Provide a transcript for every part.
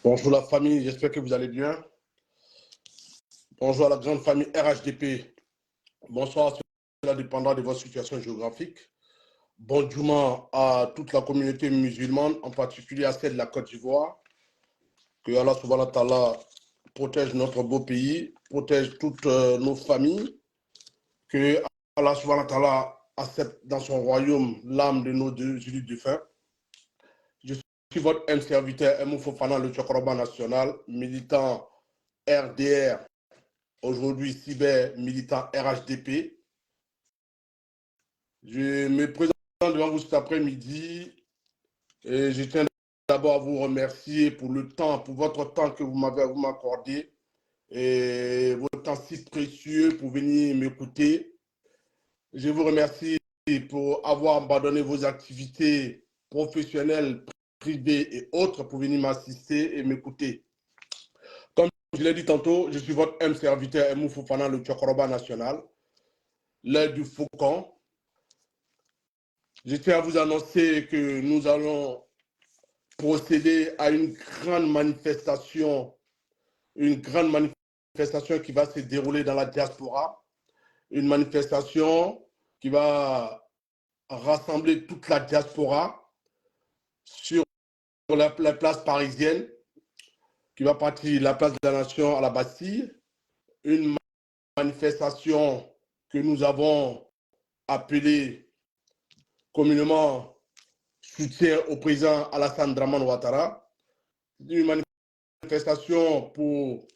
Bonjour la famille, j'espère que vous allez bien. Bonjour à la grande famille RHDP. Bonsoir à ceux dépendant de votre situation géographique. Bonjour à toute la communauté musulmane, en particulier à celle de la Côte d'Ivoire. Que Allah subhanahu wa ta'ala protège notre beau pays, protège toutes nos familles. Que Allah subhanahu wa ta'ala accepte dans son royaume l'âme de nos deux défunts. Je suis votre M serviteur M. Fofana, le Tchokoroba national, militant RDR. Aujourd'hui, cyber militant RHDP. Je me présente devant vous cet après-midi et je tiens d'abord à vous remercier pour le temps, pour votre temps que vous m'accordé et votre temps si précieux pour venir m'écouter. Je vous remercie pour avoir abandonné vos activités professionnelles, privées et autres pour venir m'assister et m'écouter. Comme je l'ai dit tantôt, je suis votre M serviteur M. Fofana, le Tchokoroba national, l'œil du faucon. Je tiens à vous annoncer que nous allons procéder à une grande manifestation qui va se dérouler dans la diaspora, une manifestation qui va rassembler toute la diaspora sur la place parisienne, qui va partir de la place de la Nation à la Bastille, une manifestation que nous avons appelée communément soutien au président Alassane Dramane Ouattara, une manifestation pour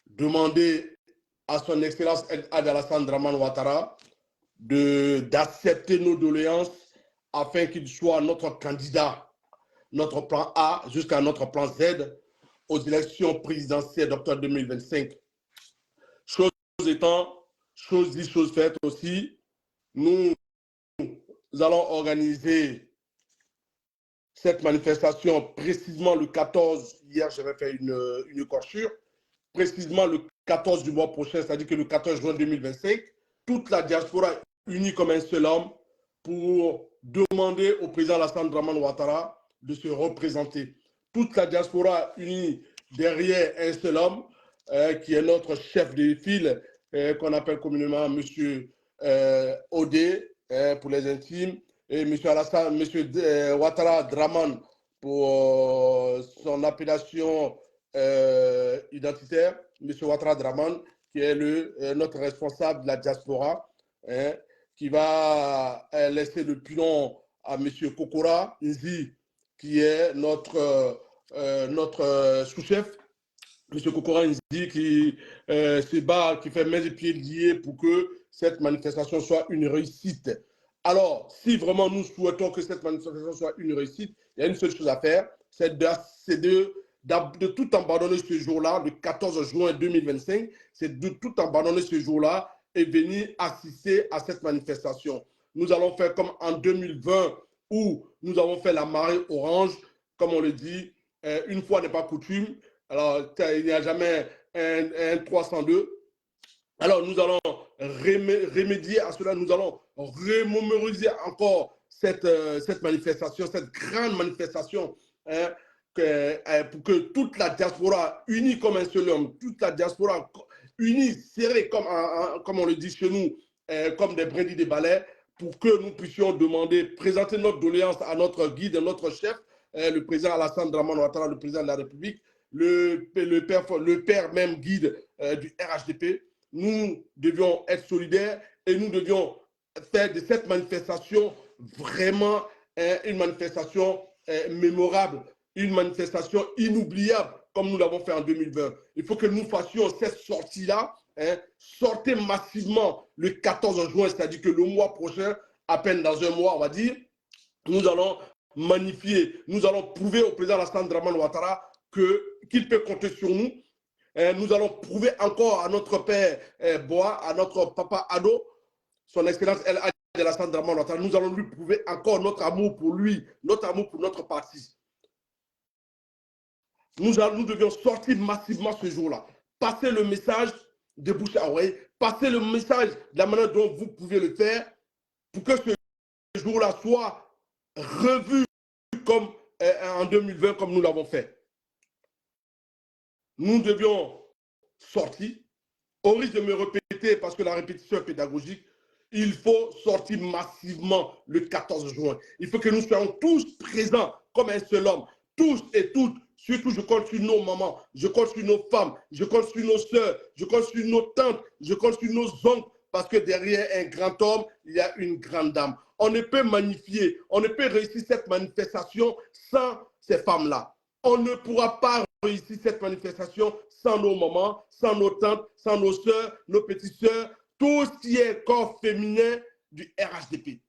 demander à son Excellence Alassane Dramane Ouattara d'accepter nos doléances afin qu'il soit notre candidat, notre plan A jusqu'à notre plan Z aux élections présidentielles d'octobre 2025. Chose étant, chose dit, chose faite aussi, nous allons organiser cette manifestation précisément le 14, hier j'avais fait une écorchure, précisément le 14 du mois prochain, c'est-à-dire que le 14 juin 2025, toute la diaspora unie comme un seul homme pour demander au président Alassane Dramane Ouattara de se représenter. Toute la diaspora unie derrière un seul homme qui est notre chef de file qu'on appelle communément M. Odé pour les intimes, et M. Alassane, M. Ouattara Dramane pour son appellation identitaire, M. Ouattara Dramane, qui est notre responsable de la diaspora, qui va laisser le pilon à M. Kokora Nzi, qui est notre sous-chef. M. Kokora Nzi qui se bat, qui fait mains et pieds liés pour que cette manifestation soit une réussite. Alors, si vraiment nous souhaitons que cette manifestation soit une réussite, il y a une seule chose à faire, c'est de tout abandonner ce jour-là, le 14 juin 2025, c'est de tout abandonner ce jour-là et venir assister à cette manifestation. Nous allons faire comme en 2020 où nous avons fait la marée orange, comme on le dit, une fois n'est pas coutume. Alors, il n'y a jamais un 302. Alors, nous allons remédier à cela, nous allons remémoriser encore cette manifestation, cette grande manifestation, pour que toute la diaspora unie comme un seul homme, toute la diaspora unie, serrée comme on le dit chez nous, comme des brindilles de balai, pour que nous puissions demander, présenter notre doléance à notre guide, à notre chef, le président Alassane Dramane Ouattara, le président de la République, le père même guide du RHDP. Nous devions être solidaires et nous devions faire de cette manifestation vraiment une manifestation mémorable, une manifestation inoubliable comme nous l'avons fait en 2020. Il faut que nous fassions cette sortie-là, sortez massivement le 14 juin, c'est-à-dire que le mois prochain, à peine dans un mois, on va dire, nous allons magnifier, nous allons prouver au président Alassane Dramane Ouattara qu'il peut compter sur nous. Nous allons prouver encore à notre père Boa, à notre papa Ado, son excellence El Hadji Alassane Dramane Ouattara, nous allons lui prouver encore notre amour pour lui, notre amour pour notre parti. Nous devions sortir massivement ce jour-là, passer le message de bouche à oreille, passer le message de la manière dont vous pouvez le faire pour que ce jour-là soit revu comme en 2020 comme nous l'avons fait. nous devions sortir. Au risque de me répéter, parce que la répétition est pédagogique, il faut sortir massivement le 14 juin. Il faut que nous soyons tous présents comme un seul homme, tous et toutes. Surtout, je compte sur nos mamans, je compte sur nos femmes, je compte sur nos soeurs, je compte sur nos tantes, je compte sur nos oncles, parce que derrière un grand homme, il y a une grande dame. On ne peut magnifier, on ne peut réussir cette manifestation sans ces femmes-là. On ne pourra pas réussir cette manifestation sans nos mamans, sans nos tantes, sans nos soeurs, nos petites soeurs, tout ce qui est corps féminin du RHDP.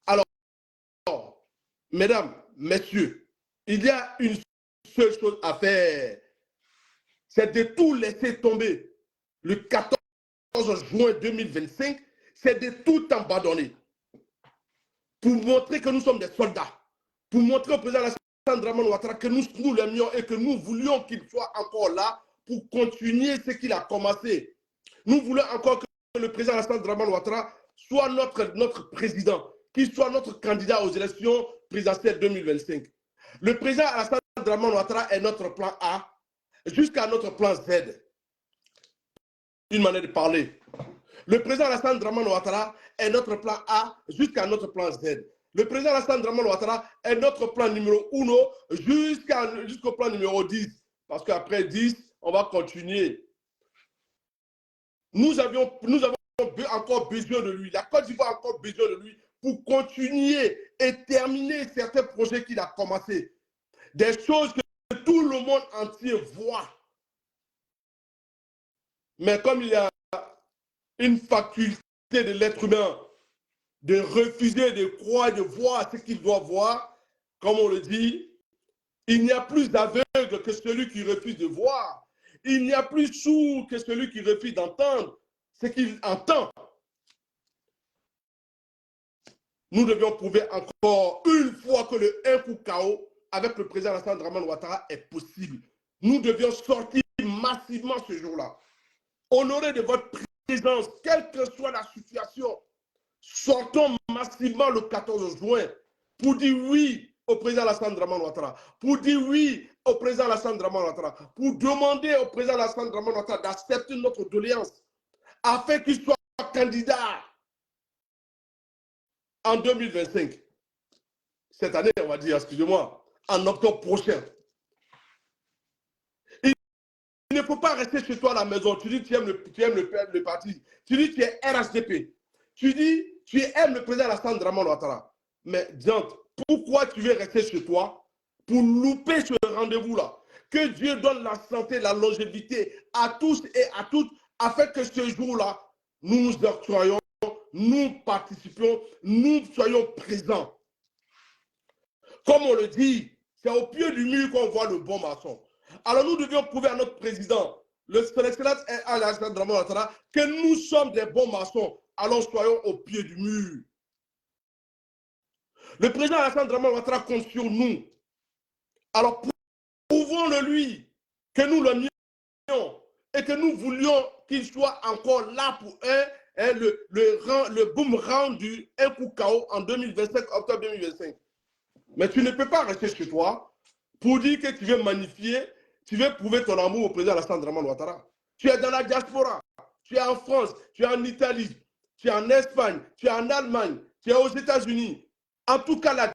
Alors, mesdames, messieurs, il y a une seule chose à faire, c'est de tout laisser tomber. Le 14 juin 2025, c'est de tout abandonner pour montrer que nous sommes des soldats, pour montrer au président Alassane Dramane Ouattara que nous l'aimions et que nous voulions qu'il soit encore là pour continuer ce qu'il a commencé. Nous voulons encore que le président Alassane Dramane Ouattara soit notre président, qu'il soit notre candidat aux élections présidentielles 2025. Le président Alassane Dramane Ouattara est notre plan A jusqu'à notre plan Z. Une manière de parler. Le président Alassane Dramane Ouattara est notre plan A jusqu'à notre plan Z. Le président Alassane Dramane Ouattara est notre plan numéro 1 jusqu'au plan numéro 10. Parce qu'après 10, on va continuer. Nous avons encore besoin de lui. La Côte d'Ivoire a encore besoin de lui pour continuer et terminer certains projets qu'il a commencés. Des choses que tout le monde entier voit. Mais comme il y a une faculté de l'être humain de refuser de croire, de voir ce qu'il doit voir, comme on le dit, il n'y a plus d'aveugle que celui qui refuse de voir. Il n'y a plus sourd que celui qui refuse d'entendre ce qu'il entend. Nous devions prouver encore une fois que le 1 coup KO avec le président Alassane Dramane Ouattara est possible. Nous devions sortir massivement ce jour-là. Honoré de votre présence, quelle que soit la situation, sortons massivement le 14 juin pour dire oui au président Alassane Dramane Ouattara, pour dire oui au président Alassane Dramane Ouattara, pour demander au président Alassane Dramane Ouattara d'accepter notre doléance afin qu'il soit candidat en 2025. Cette année, on va dire, excusez-moi, en octobre prochain. Il ne faut pas rester chez toi à la maison. Tu dis que tu aimes le parti. Tu dis que tu es RHDP. Tu dis que tu aimes le président Alassane Dramane Ouattara. Mais Diante, pourquoi tu veux rester chez toi pour louper ce rendez-vous-là? Que Dieu donne la santé, la longévité à tous et à toutes, afin que ce jour-là, nous nous octroyions, nous participions, nous soyons présents. Comme on le dit, c'est au pied du mur qu'on voit le bon maçon. Alors nous devions prouver à notre président, son excellence Alassane Dramane Ouattara, que nous sommes des bons maçons. Alors soyons au pied du mur. Le président Alassane Dramane Ouattara compte sur nous. Alors prouvons-le lui que nous l'aimions et que nous voulions qu'il soit encore là pour le boomerang du 1 coup KO en 2025, octobre 2025. Mais tu ne peux pas rester chez toi pour dire que tu veux magnifier, tu veux prouver ton amour au président Alassane Dramane Ouattara. Tu es dans la diaspora, tu es en France, tu es en Italie, tu es en Espagne, tu es en Allemagne, tu es aux États-Unis. En tout cas, la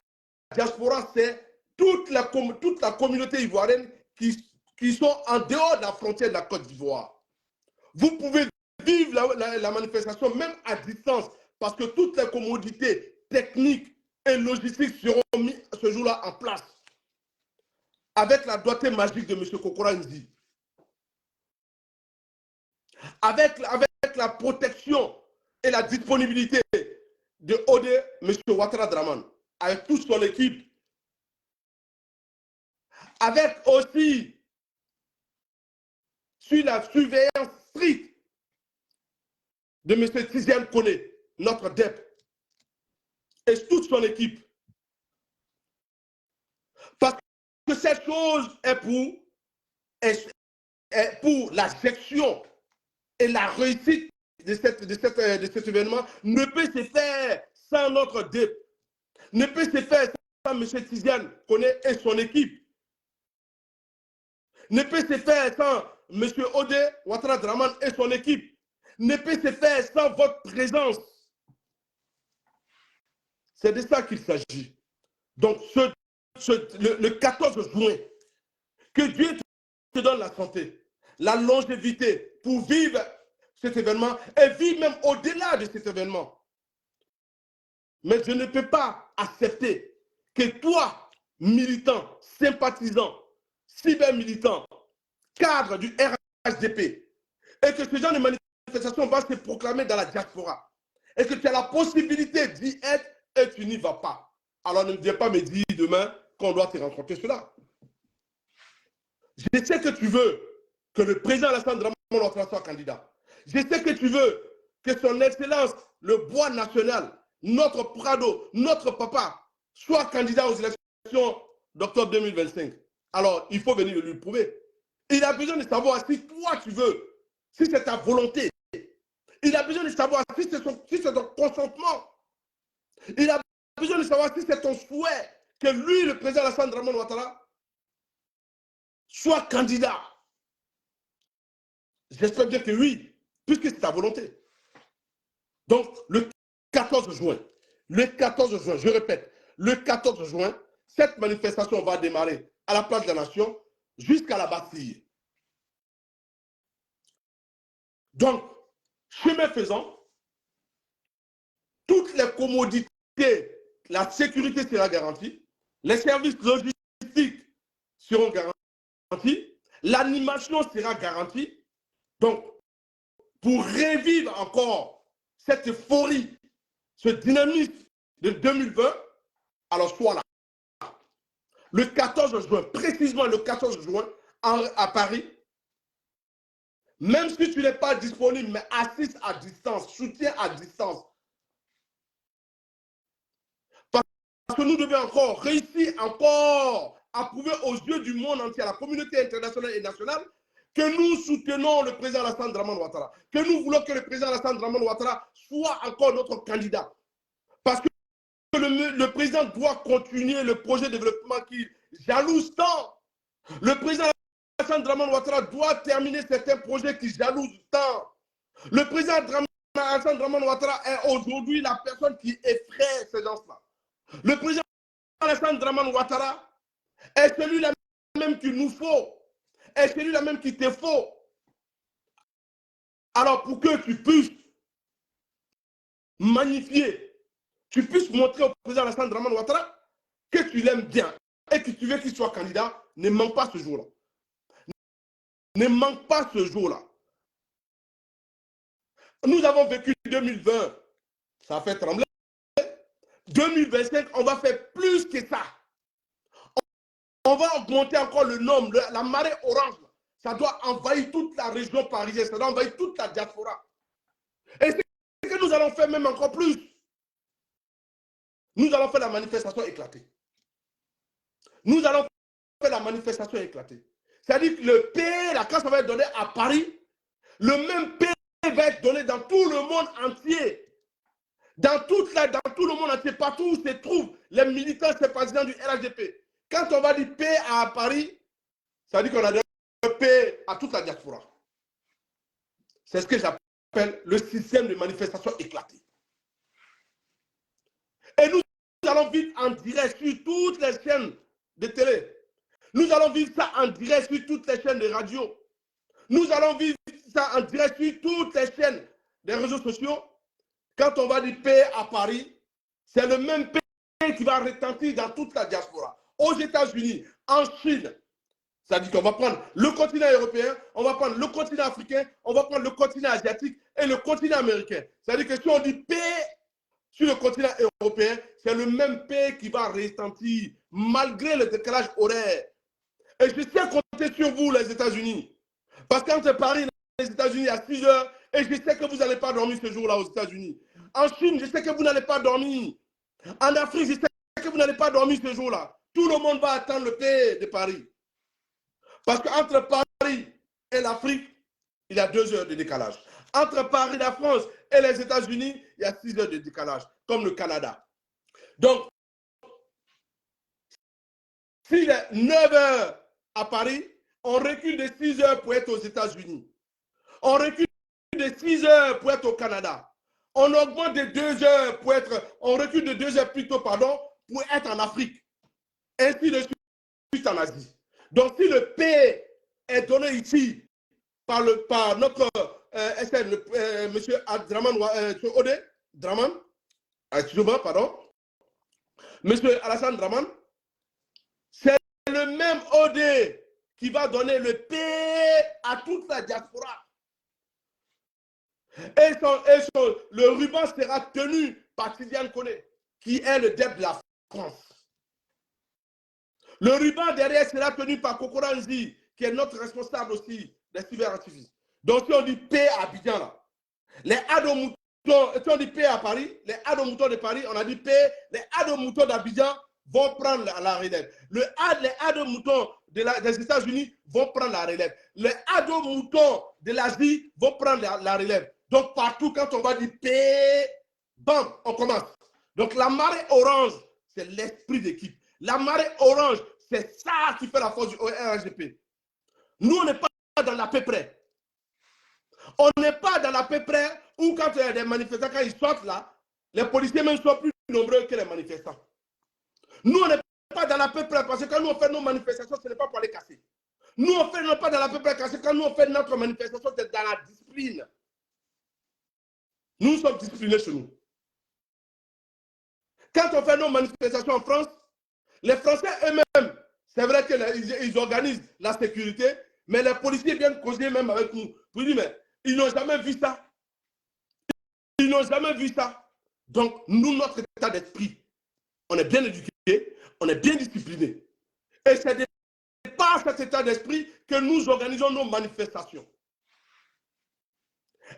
diaspora, c'est toute la communauté ivoirienne qui sont en dehors de la frontière de la Côte d'Ivoire. Vous pouvez vivre la manifestation même à distance parce que toutes les commodités techniques et logistiques seront mises ce jour-là en place avec la doigté magique de M. Kokora Nzi, avec la protection et la disponibilité de OD M. Ouattara Dramane, avec toute son équipe, avec aussi sur la surveillance stricte de M. Tiziane Kone, notre DEP, et toute son équipe. Parce que cette chose est pour la gestion et la réussite de cet événement ne peut se faire sans notre DEP, ne peut se faire sans M. Tiziane Kone et son équipe, ne peut se faire sans M. Odé Ouattara Draman et son équipe, ne peut se faire sans votre présence. C'est de ça qu'il s'agit. Donc, le 14 juin, que Dieu te donne la santé, la longévité pour vivre cet événement et vivre même au-delà de cet événement. Mais je ne peux pas accepter que toi, militant, sympathisant, cyber-militant, cadre du RHDP, et que ce genre de manifestation va se proclamer dans la diaspora, et que tu as la possibilité d'y être et tu n'y vas pas. Alors ne viens pas me dire demain qu'on doit te rencontrer cela. Je sais que tu veux que le président Alassane Dramane Ouattara soit candidat. Je sais que tu veux que son excellence, le bois national, notre Prado, notre papa, soit candidat aux élections d'octobre 2025. Alors, il faut venir lui prouver. Il a besoin de savoir si toi tu veux, si c'est ta volonté. Il a besoin de savoir si c'est ton consentement. Il a besoin de savoir si c'est ton souhait que lui, le président Alassane Dramane Ouattara, soit candidat. J'espère bien que oui, puisque c'est ta volonté. Donc, le 14 juin, je répète, le 14 juin, cette manifestation va démarrer à la place de la Nation jusqu'à la Bastille. Donc, chemin faisant, toutes les commodités, la sécurité sera garantie, les services logistiques seront garantis, l'animation sera garantie. Donc, pour revivre encore cette euphorie, ce dynamisme de 2020, alors sois là. Le 14 juin, précisément le 14 juin, à Paris, même si tu n'es pas disponible, mais assiste à distance, soutiens à distance. Parce que nous devons encore réussir encore à prouver aux yeux du monde entier, à la communauté internationale et nationale, que nous soutenons le président Alassane Dramane Ouattara, que nous voulons que le président Alassane Dramane Ouattara soit encore notre candidat. Parce que le président doit continuer le projet de développement qui jalouse tant. Le président Alassane Dramane Ouattara doit terminer certains projets qui jalousent tant. Le président Alassane Dramane Ouattara est aujourd'hui la personne qui effraie ces gens-là. Le président Alassane Dramane Ouattara est celui-là même qu'il nous faut, est celui-là même qu'il te faut. Alors pour que tu puisses magnifier, tu puisses montrer au président Alassane Dramane Ouattara que tu l'aimes bien et que tu veux qu'il soit candidat, ne manque pas ce jour-là. Ne manque pas ce jour-là. Nous avons vécu 2020, ça a fait trembler. 2025, on va faire plus que ça. On va augmenter encore le nombre, la marée orange. Ça doit envahir toute la région parisienne, ça doit envahir toute la diaspora. Et c'est ce que nous allons faire même encore plus. Nous allons faire la manifestation éclatée. Nous allons faire la manifestation éclatée. C'est-à-dire que le paix, la classe va être donnée à Paris, le même paix va être donné dans tout le monde entier. Dans tout le monde entier, partout où se trouvent les militants sympathisants du RHDP. Quand on va dire paix à Paris, ça veut dire qu'on a donné paix à toute la diaspora. C'est ce que j'appelle le système de manifestation éclaté. Et nous allons vivre en direct sur toutes les chaînes de télé. Nous allons vivre ça en direct sur toutes les chaînes de radio. Nous allons vivre ça en direct sur toutes les chaînes des réseaux sociaux. Quand on va dire paix à Paris, c'est le même paix qui va retentir dans toute la diaspora. Aux États-Unis, en Chine, c'est-à-dire qu'on va prendre le continent européen, on va prendre le continent africain, on va prendre le continent asiatique et le continent américain. C'est-à-dire que si on dit paix sur le continent européen, c'est le même paix qui va retentir malgré le décalage horaire. Et je sais compter sur vous, les États-Unis. Parce qu'entre Paris et les États-Unis, à 6 heures, et je sais que vous n'allez pas dormir ce jour-là aux États-Unis. En Chine, je sais que vous n'allez pas dormir. En Afrique, je sais que vous n'allez pas dormir ce jour-là. Tout le monde va attendre le paix de Paris. Parce qu'entre Paris et l'Afrique, il y a 2 heures de décalage. Entre Paris, la France et les États-Unis, il y a 6 heures de décalage, comme le Canada. Donc, s'il est 9 heures à Paris, On recule de 6 heures pour être aux États-Unis. On recule de 6 heures pour être au Canada. On augmente de 2 heures pour être, on recule de 2 heures plutôt, pardon, pour être en Afrique. Ainsi de suite en Asie. Donc, si le paix est donné ici par notre monsieur Draman, Ode, Draman, pardon, monsieur Alassane Draman, c'est le même Ode qui va donner le paix à toute la diaspora. Le ruban sera tenu par Tidiane Koné, qui est le DEP de la France. Le ruban derrière sera tenu par Kokora Nzi, qui est notre responsable aussi des cyberactivistes. Donc si on dit paix à Abidjan, là, les Adomoutons, si on dit paix à Paris, les Adomoutons de Paris, on a dit paix, les Adomoutons d'Abidjan vont prendre la relève. Les Adomoutons des États-Unis vont prendre la relève. Les Adomoutons de l'Asie vont prendre la relève. Donc partout, quand on va dire paix, bam, on commence. Donc la marée orange, c'est l'esprit d'équipe. La marée orange, c'est ça qui fait la force du RGP. Nous, on n'est pas dans la paix près. On n'est pas dans la paix près où quand il y a des manifestants, quand ils sortent là, les policiers même sont plus nombreux que les manifestants. Nous, on n'est pas dans la paix près parce que quand nous on fait nos manifestations, ce n'est pas pour les casser. Nous, on n'est pas dans la paix près parce que quand nous on fait notre manifestation, c'est dans la discipline. Nous sommes disciplinés chez nous. Quand on fait nos manifestations en France, les Français eux-mêmes, c'est vrai qu'ils organisent la sécurité, mais les policiers viennent causer même avec nous. Vous dites, mais ils n'ont jamais vu ça. Ils n'ont jamais vu ça. Donc, nous, notre état d'esprit, on est bien éduqués, on est bien disciplinés. Et c'est par cet état d'esprit que nous organisons nos manifestations.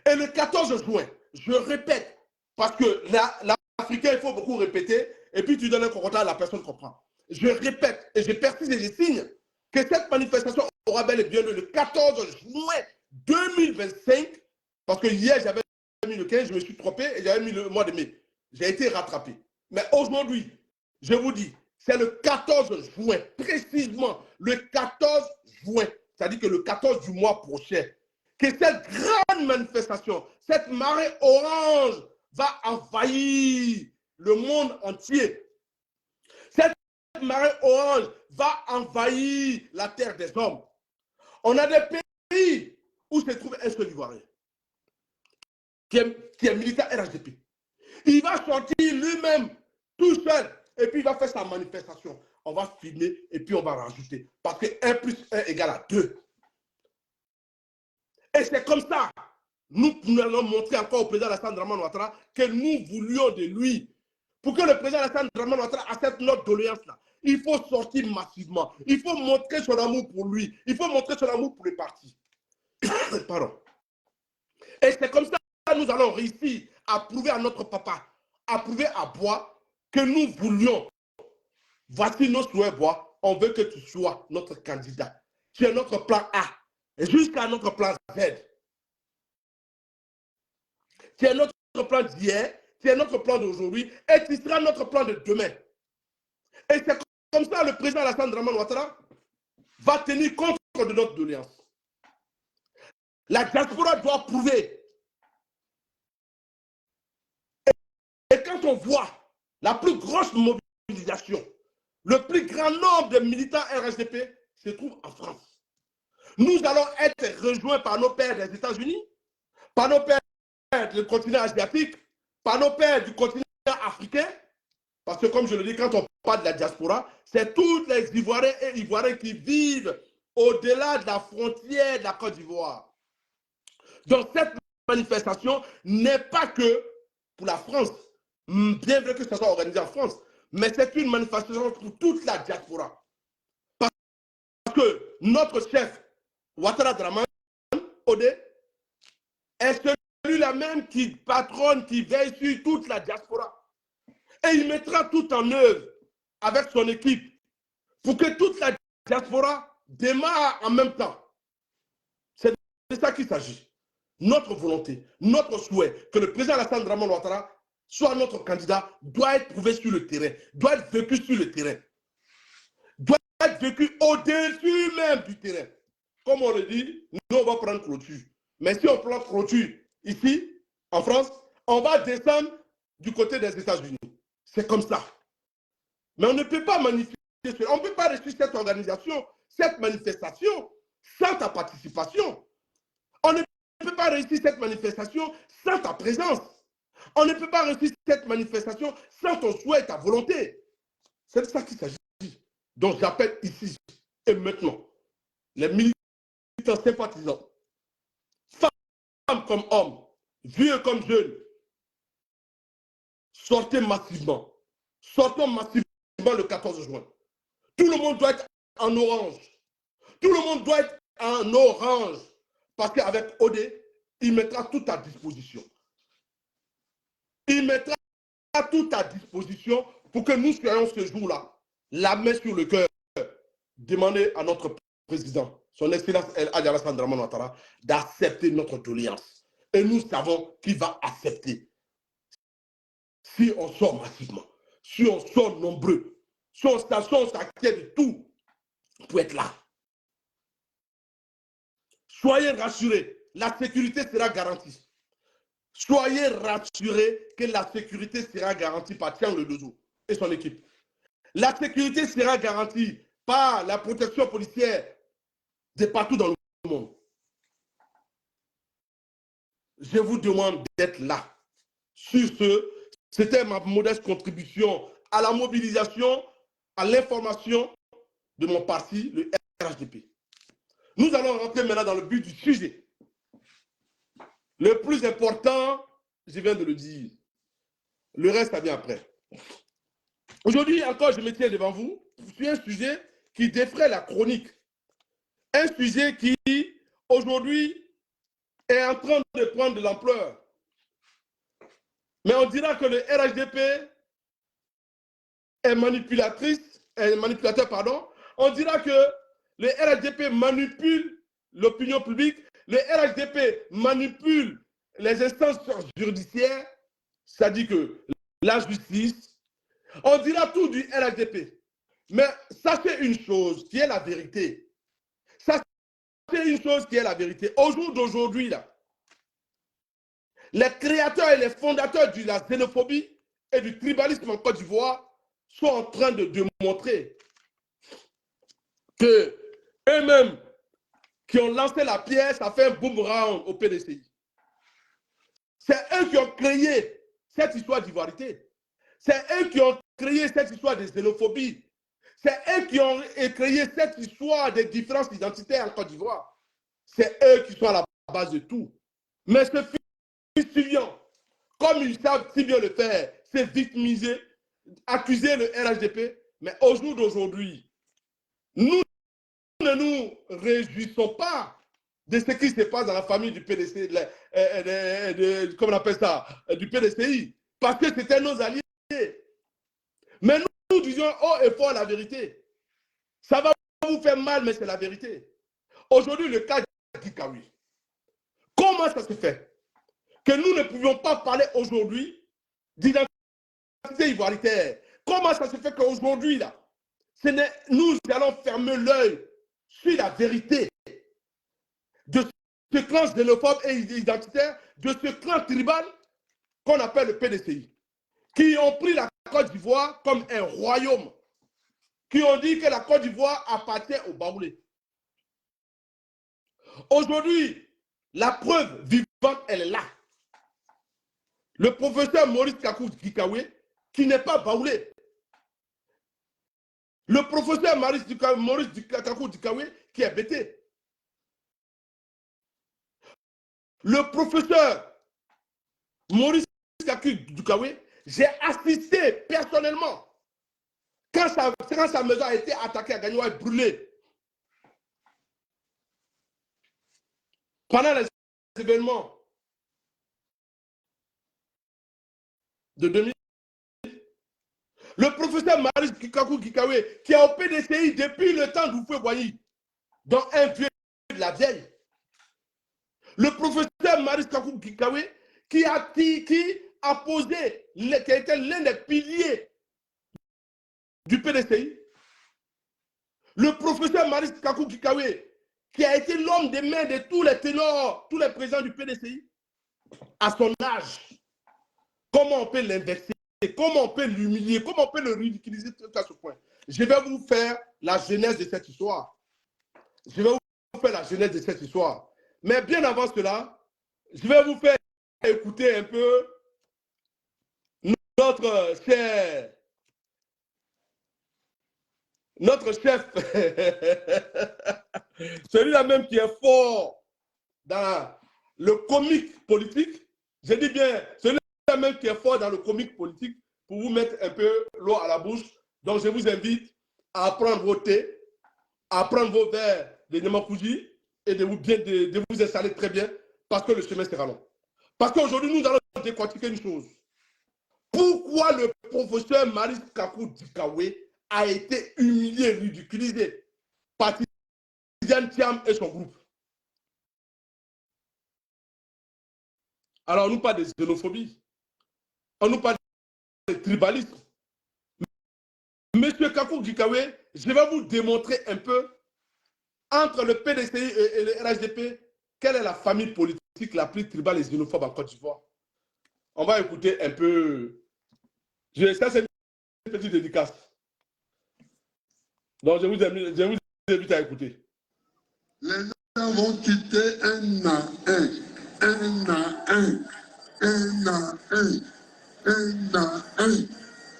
Et le 14 juin, je répète, parce que l'Africain, il faut beaucoup répéter, et puis tu donnes un commentaire, la personne comprend. Je répète, et je persiste et je signe que cette manifestation aura bel et bien lieu le 14 juin 2025, parce que hier, j'avais mis le 15, je me suis trompé, et j'avais mis le mois de mai. J'ai été rattrapé. Mais aujourd'hui, je vous dis, c'est le 14 juin, précisément le 14 juin, c'est-à-dire que le 14 du mois prochain, que cette grande manifestation, cette marée orange va envahir le monde entier. Cette marée orange va envahir la terre des hommes. On a des pays où se trouve un seul Ivoirien qui est militaire RHDP. Il va sortir lui-même tout seul et puis il va faire sa manifestation. On va filmer et puis on va rajouter. Parce que 1 plus 1 égale à 2. Et c'est comme ça, nous allons montrer encore au président Alassane Draman Ouattara que nous voulions de lui. Pour que le président Alassane Draman Ouattara accepte notre doléance-là, il faut sortir massivement. Il faut montrer son amour pour lui. Il faut montrer son amour pour les partis. Pardon. Et c'est comme ça que nous allons réussir à prouver à notre papa, à prouver à Bois que nous voulions. Voici nos souhaits, Bois. On veut que tu sois notre candidat. Tu es notre plan A. Et jusqu'à notre plan Z. Tu es notre plan d'hier, tu es notre plan d'aujourd'hui, et tu seras notre plan de demain. Et c'est comme ça que le président Alassane Draman Ouattara va tenir compte de notre doléance. La diaspora doit prouver. Et quand on voit la plus grosse mobilisation, le plus grand nombre de militants RSDP se trouve en France. Nous allons être rejoints par nos pères des États-Unis, par nos pères du continent asiatique, par nos pères du continent africain, parce que comme je le dis, quand on parle de la diaspora, c'est tous les Ivoiriens et Ivoiriens qui vivent au-delà de la frontière de la Côte d'Ivoire. Donc cette manifestation n'est pas que pour la France, bien vrai que ça soit organisé en France, mais c'est une manifestation pour toute la diaspora. Parce que notre chef, Ouattara Draman Ode, est celui-là même qui patronne, qui veille sur toute la diaspora. Et il mettra tout en œuvre avec son équipe pour que toute la diaspora démarre en même temps. C'est de ça qu'il s'agit. Notre volonté, notre souhait, que le président Alassane Draman Ouattara soit notre candidat, doit être prouvé sur le terrain, doit être vécu sur le terrain, doit être vécu au-dessus même du terrain. comme on le dit, nous, on va prendre clôture. Mais si on prend clôture ici, en France, on va descendre du côté des États-Unis. C'est comme ça. Mais on ne peut pas manifester, on ne peut pas réussir cette organisation, cette manifestation, sans ta participation. On ne peut pas réussir cette manifestation sans ta présence. On ne peut pas réussir cette manifestation sans ton souhait et ta volonté. C'est de ça qu'il s'agit. Donc j'appelle ici et maintenant les militants sympathisants, femmes comme hommes, vieux comme jeunes, sortez massivement. Sortons massivement le 14 juin. Tout le monde doit être en orange. Tout le monde doit être en orange. Parce qu'avec OD, il mettra tout à disposition. Il mettra tout à disposition pour que nous soyons ce jour-là, la main sur le cœur, demander à notre président, son Excellence El Hadj Alassane Dramane Ouattara, d'accepter notre doléance. Et nous savons qu'il va accepter. Si on sort massivement, si on sort nombreux, si on s'inquiète de tout pour être là. Soyez rassurés, la sécurité sera garantie. Soyez rassurés que la sécurité sera garantie par Tiang Le Dozo et son équipe. La sécurité sera garantie par la protection policière de partout dans le monde. Je vous demande d'être là. Sur ce, c'était ma modeste contribution à la mobilisation, à l'information de mon parti, le RHDP. Nous allons rentrer maintenant dans le but du sujet. Le plus important, je viens de le dire. Le reste, ça vient après. Aujourd'hui, encore, je me tiens devant vous sur un sujet qui défraie la chronique. Un sujet qui, aujourd'hui, est en train de prendre de l'ampleur. Mais on dira que le RHDP est manipulateur, pardon. On dira que le RHDP manipule l'opinion publique, le RHDP manipule les instances judiciaires, c'est-à-dire que la justice. On dira tout du RHDP. Mais sachez une chose qui est la vérité. Sachez une chose qui est la vérité. Au jour d'aujourd'hui, là, les créateurs et les fondateurs de la xénophobie et du tribalisme en Côte d'Ivoire sont en train de démontrer que eux-mêmes qui ont lancé la pierre, ça fait un boomerang au PDCI. C'est eux qui ont créé cette histoire d'ivoirité. C'est eux qui ont créé cette histoire de xénophobie. C'est eux qui ont créé cette histoire de différences identitaires en Côte d'Ivoire. C'est eux qui sont à la base de tout. Mais ce fusillon, comme ils savent si bien le faire, c'est victimiser, accuser le RHDP. Mais au jour d'aujourd'hui, nous ne nous réjouissons pas de ce qui se passe dans la famille du PDC, comment on appelle ça, du PDCI, parce que c'était nos alliés. Mais nous disons haut et fort la vérité. Ça va vous faire mal, mais c'est la vérité. Aujourd'hui, le cas de Kikawi. Comment ça se fait que nous ne pouvions pas parler aujourd'hui d'identité ivoiritaire? Comment ça se fait qu'aujourd'hui, là, nous allons fermer l'œil sur la vérité de ce clan xénophobe et identitaire, de ce clan tribal qu'on appelle le PDCI, qui ont pris la Côte d'Ivoire comme un royaume, qui ont dit que la Côte d'Ivoire appartient aux Baoulés. Aujourd'hui, la preuve vivante, elle est là. Le professeur Maurice Kakou Kikawe, qui n'est pas Baoulé. Le professeur Maurice Kakou Kikawe, qui est bêté. Le professeur Maurice Kakou Kikawe, j'ai assisté personnellement quand sa maison a été attaquée à Gagnoua et brûlée. Pendant les événements de 2000, le professeur Maurice Kakou Kikawe, qui est au PDCI depuis le temps d'Oufoué Boigny, dans un vieux de la vieille. Le professeur Maurice Kakou Kikawe, qui a posé, qui était l'un des piliers du PDCI. Le professeur Maurice Kakou Kikawe, qui a été l'homme des mains de tous les ténors, tous les présidents du PDCI, à son âge, comment on peut l'inverser, comment on peut l'humilier, comment on peut le ridiculiser à ce point. Je vais vous faire la genèse de cette histoire. Je vais vous faire la genèse de cette histoire. Mais bien avant cela, je vais vous faire écouter un peu notre chef, celui-là même qui est fort dans le comique politique. Je dis bien, celui-là même qui est fort dans le comique politique pour vous mettre un peu l'eau à la bouche. Donc, je vous invite à prendre vos thés, à prendre vos verres de Nyamakouji et de vous installer très bien parce que le chemin sera long. Parce qu'aujourd'hui, nous allons décortiquer une chose. Pourquoi le professeur Maurice Kakou Dikawe a été humilié, ridiculisé par Tidiane Thiam et son groupe? Alors, on nous parle de xénophobie, on nous parle de tribalisme. Monsieur Kakou Dikawe, je vais vous démontrer un peu entre le PDCI et le RHDP, quelle est la famille politique la plus tribale et xénophobe en Côte d'Ivoire? On va écouter un peu. Ça, c'est une petite dédicace. Donc, je vous invite à écouter. Les gens vont quitter un à un, un à un, un à un, un à un,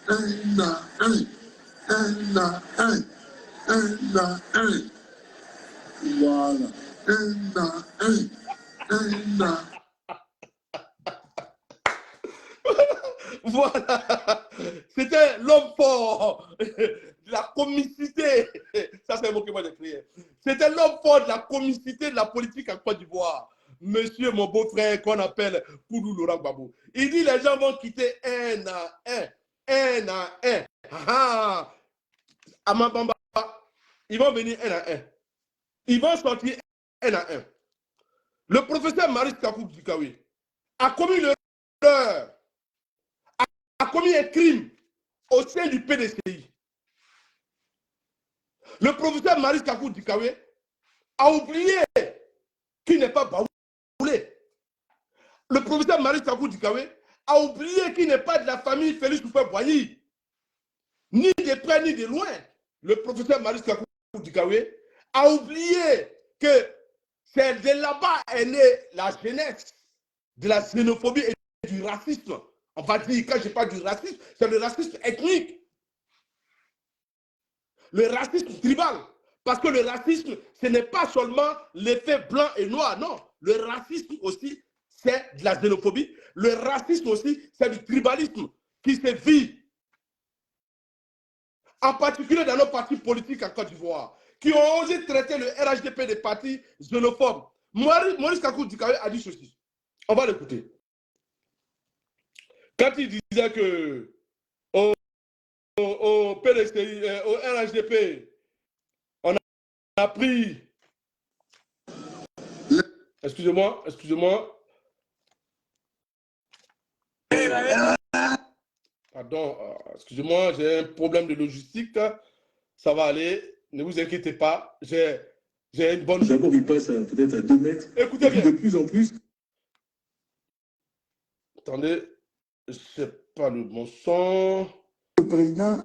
un à un, un à un, un à un. Voilà, un à un, un à un. Voilà, c'était l'homme fort de la comicité. Ça, c'est un mot que moi j'ai créé. C'était l'homme fort de la comicité de la politique en Côte d'Ivoire. Monsieur, mon beau-frère, qu'on appelle Koudou Laurent Gbagbo. Il dit les gens vont quitter un à un, un à un. Ah, à Mabamba, ils vont venir un à un. Ils vont sortir un à un. Le professeur Maurice Kakou Dikawe a commis l'erreur, a commis un crime au sein du PDCI. Le professeur Maurice Kakou Dikawe a oublié qu'il n'est pas baoulé. Le professeur Maurice Kakou Dikawe a oublié qu'il n'est pas de la famille Félix Houphouët-Boigny, ni de près ni de loin. Le professeur Maurice Kakou Dikawe a oublié que c'est de là-bas est née la jeunesse de la xénophobie et du racisme. On va dire, quand je parle du racisme, c'est le racisme ethnique. Le racisme tribal. Parce que le racisme, ce n'est pas seulement l'effet blanc et noir, non. Le racisme aussi, c'est de la xénophobie. Le racisme aussi, c'est du tribalisme qui se vit. En particulier dans nos partis politiques en Côte d'Ivoire, qui ont osé traiter le RHDP des partis xénophobes. Maurice Kakou Dikawe a dit ceci. On va l'écouter. Quand il disait que au PDCI, au RHDP, on a pris... Excusez-moi. Pardon, excusez-moi, j'ai un problème de logistique. Ça va aller, ne vous inquiétez pas. J'ai une bonne... D'abord, il passe peut-être à 2 mètres. Écoutez bien. De plus en plus... Attendez, c'est pas le bon son. Le président...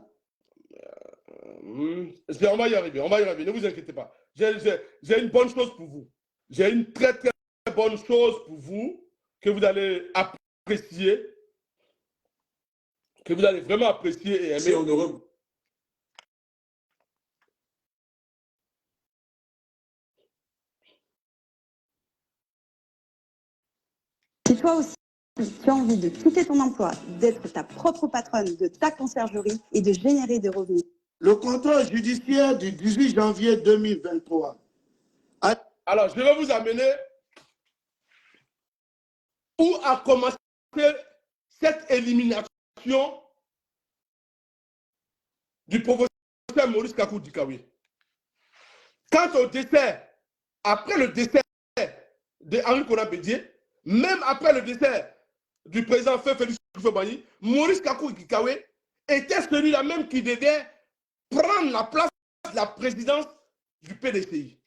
On va y arriver, ne vous inquiétez pas. J'ai une bonne chose pour vous. J'ai une très, très bonne chose pour vous que vous allez apprécier, que vous allez vraiment apprécier et aimer. C'est en Europe. Si toi aussi, tu as envie de quitter ton emploi, d'être ta propre patronne de ta conciergerie et de générer des revenus. Le contrôle judiciaire du 18 janvier 2023. Alors, je vais vous amener où a commencé cette élimination du professeur Maurice Kakou Dikawe. Quant au décès, après le décès de Henri Konan Bédié, même après le décès du président Félix Houphouët-Boigny, Maurice Kakou Dikawe était celui-là même qui devait prendre la place de la présidence du PDCI.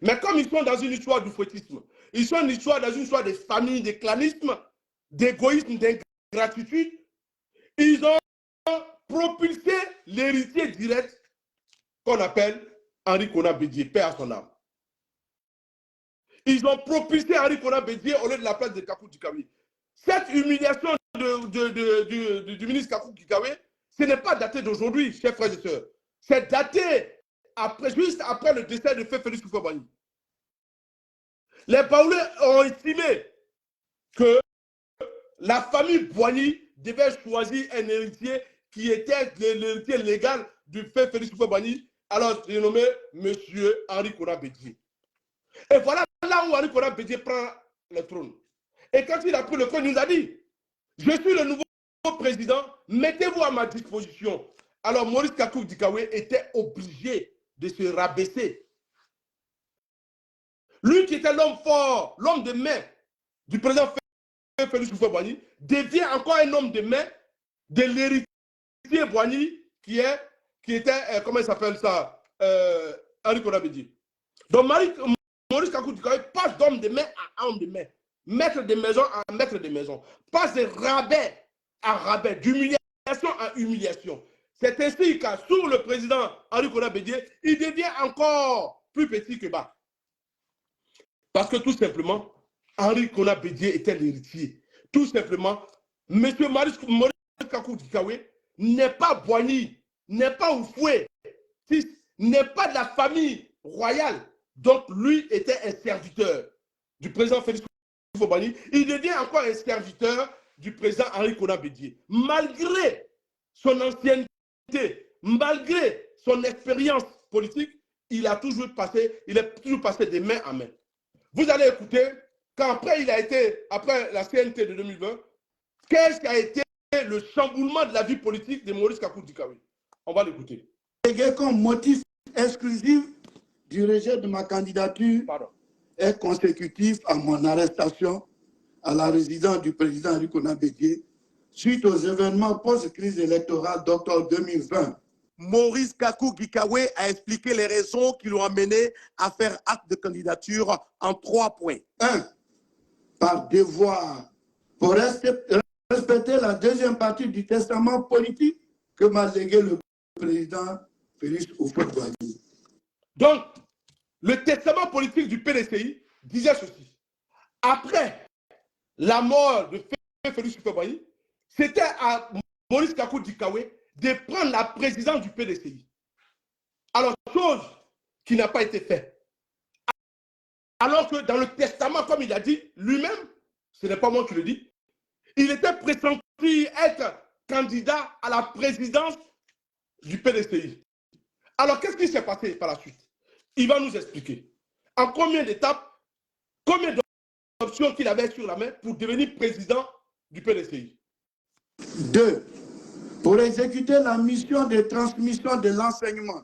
Mais comme ils sont dans une histoire du fouettisme, ils sont dans une histoire de famille, de clanisme, d'égoïsme, d'ingratitude, ils ont propulsé l'héritier direct qu'on appelle Henri Konan Bédié, paix à son âme. Ils ont propulsé Henri Konan Bédié au lieu de la place de Kakou Dikawe. Cette humiliation du ministre Kakou Dikawe, ce n'est pas daté d'aujourd'hui, chers frères et sœurs. C'est daté juste après le décès de Félix Houphouët-Boigny. Les Baoulés ont estimé que la famille Boigny devait choisir un héritier qui était l'héritier légal du fait Félix Houphouët-Boigny, alors j'ai nommé M. Henri Konan Bédié. Et voilà là où Henri Konan Bédié prend le trône. Et quand il a pris le trône, il nous a dit, je suis le nouveau président, mettez-vous à ma disposition. Alors Maurice Kakou Dikawe était obligé de se rabaisser. Lui qui était l'homme fort, l'homme de main du président Félix Houphouët-Boigny, devient encore un homme de main de l'héritier Boigny qui était, comment il s'appelle ça, Henri Konan Bédié. Donc Maurice Kakou Dikawe passe d'homme de main à homme de main, maître de maison à maître de maison, passe de rabais à rabais, d'humiliation à humiliation. C'est ainsi qu'à sous le président Henri Konan Bédié, il devient encore plus petit que bas. Parce que tout simplement, Henri Konan Bédié était l'héritier. Tout simplement, M. Maurice Kakou Dikawe n'est pas Boigny, n'est pas Oufoué, n'est pas de la famille royale. Donc, lui était un serviteur du président Félix Houphouët-Boigny. Il devient encore un serviteur du président Henri Konan Bédié. Malgré son ancienneté, malgré son expérience politique, il est toujours passé de main en main. Vous allez écouter, quand après la CNT de 2020, qu'est-ce qui a été le chamboulement de la vie politique de Maurice Kakou Dikawe? On va l'écouter. Comme motif exclusif du rejet de ma candidature est consécutif à mon arrestation à la résidence du président Henri Konan Bédié suite aux événements post-crise électorale d'octobre 2020. Maurice Kakou Dikawe a expliqué les raisons qui l'ont amené à faire acte de candidature en 3 points. 1. Par devoir pour respecter la deuxième partie du testament politique que m'a légué le président Félix Houphouët-Boigny. Donc, le testament politique du PDCI disait ceci. Après la mort de Félix Houphouët-Boigny, c'était à Maurice Kakou Dikawe de prendre la présidence du PDCI. Alors, chose qui n'a pas été faite. Alors que dans le testament, comme il a dit lui-même, ce n'est pas moi qui le dis, il était pressenti être candidat à la présidence du PDCI. Alors, qu'est-ce qui s'est passé par la suite? Il va nous expliquer en combien d'étapes, combien d'options qu'il avait sur la main pour devenir président du PDCI. 2. Pour exécuter la mission de transmission de l'enseignement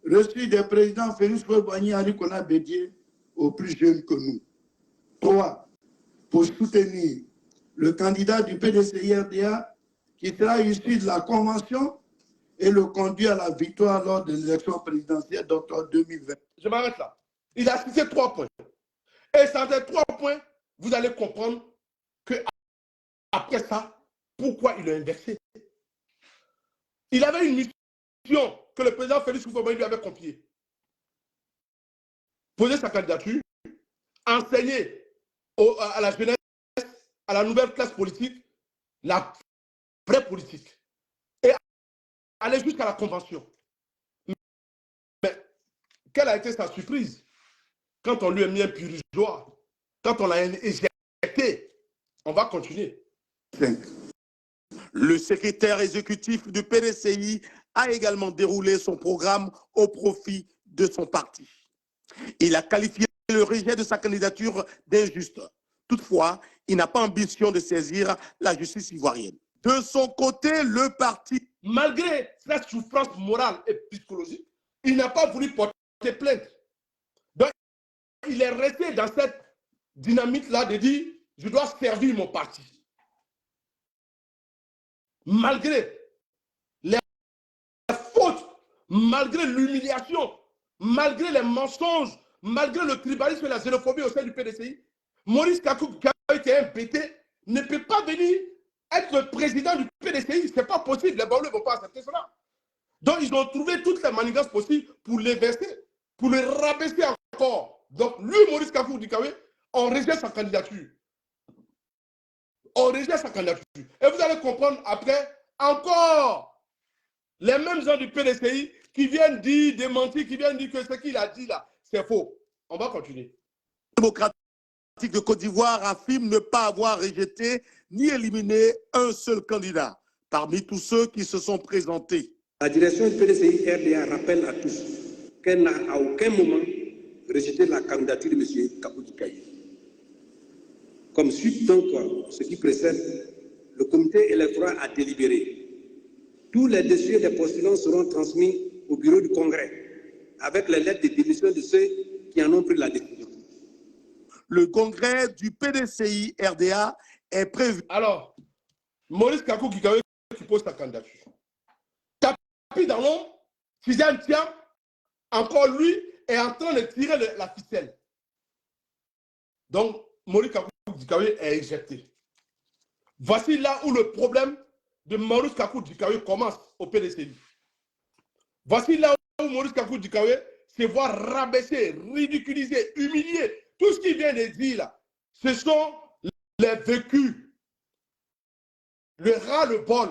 reçu des présidents Félix Houphouët-Boigny et Henri Konan Bédié aux plus jeunes que nous. 3. Pour soutenir le candidat du PDCI-RDA qui sera issu de la convention et le conduit à la victoire lors de l'élection présidentielle d'octobre 2020. Je m'arrête là. Il a cité 3 points. Et sans ces 3 points, vous allez comprendre que après ça, pourquoi il a inversé. Il avait une mission que le président Félix Houphouët-Boigny lui avait confiée. Poser sa candidature, enseigner à la jeunesse, à la nouvelle classe politique, la vraie politique. Et aller jusqu'à la convention. Mais quelle a été sa surprise quand on lui a mis un purgatoire, quand on l'a éjecté? On va continuer. 5. Le secrétaire exécutif du PDCI a également déroulé son programme au profit de son parti. Il a qualifié le rejet de sa candidature d'injuste. Toutefois, il n'a pas ambition de saisir la justice ivoirienne. De son côté, le parti, malgré cette souffrance morale et psychologique, il n'a pas voulu porter plainte. Donc, il est resté dans cette dynamique-là de dire « je dois servir mon parti ». Malgré les fautes, malgré l'humiliation, malgré les mensonges, malgré le tribalisme et la xénophobie au sein du PDCI, Maurice Kakou, qui est un BT, ne peut pas venir être le président du PDCI. Ce n'est pas possible. Les Baoulés ne vont pas accepter cela. Donc, ils ont trouvé toutes les manigances possibles pour les verser, pour les rabaisser encore. Donc, lui, Maurice Kakou Dikawe, on rejette sa candidature. On rejette sa candidature. Et vous allez comprendre après, encore, les mêmes gens du PDCI qui viennent dire, démentir, qui viennent dire que ce qu'il a dit là, c'est faux. On va continuer. Démocratique de Côte d'Ivoire affirme ne pas avoir rejeté ni éliminé un seul candidat parmi tous ceux qui se sont présentés. La direction du PDCI RDA rappelle à tous qu'elle n'a à aucun moment rejeté la candidature de M. Kakou Dikawe. Comme suite donc ce qui précède, le comité électoral a délibéré. Tous les dossiers des postulants seront transmis au bureau du Congrès avec les lettres de démission de ceux qui en ont pris la décision. Le congrès du PDCI RDA est prévu. Alors, Maurice Kakou Dikawe qui pose sa candidature. Tapis dans l'ombre, Tidiane Thiam, encore lui, est en train de tirer la ficelle. Donc, Maurice Kakou Dikawe est éjecté. Voici là où le problème de Maurice Kakou Dikawe commence au PDCI. Voici là où Maurice Kakou Dikawe se voit rabaisser, ridiculiser, humilier. Tout ce qu'il vient de dire là, ce sont les vécus, le ras-le-bol,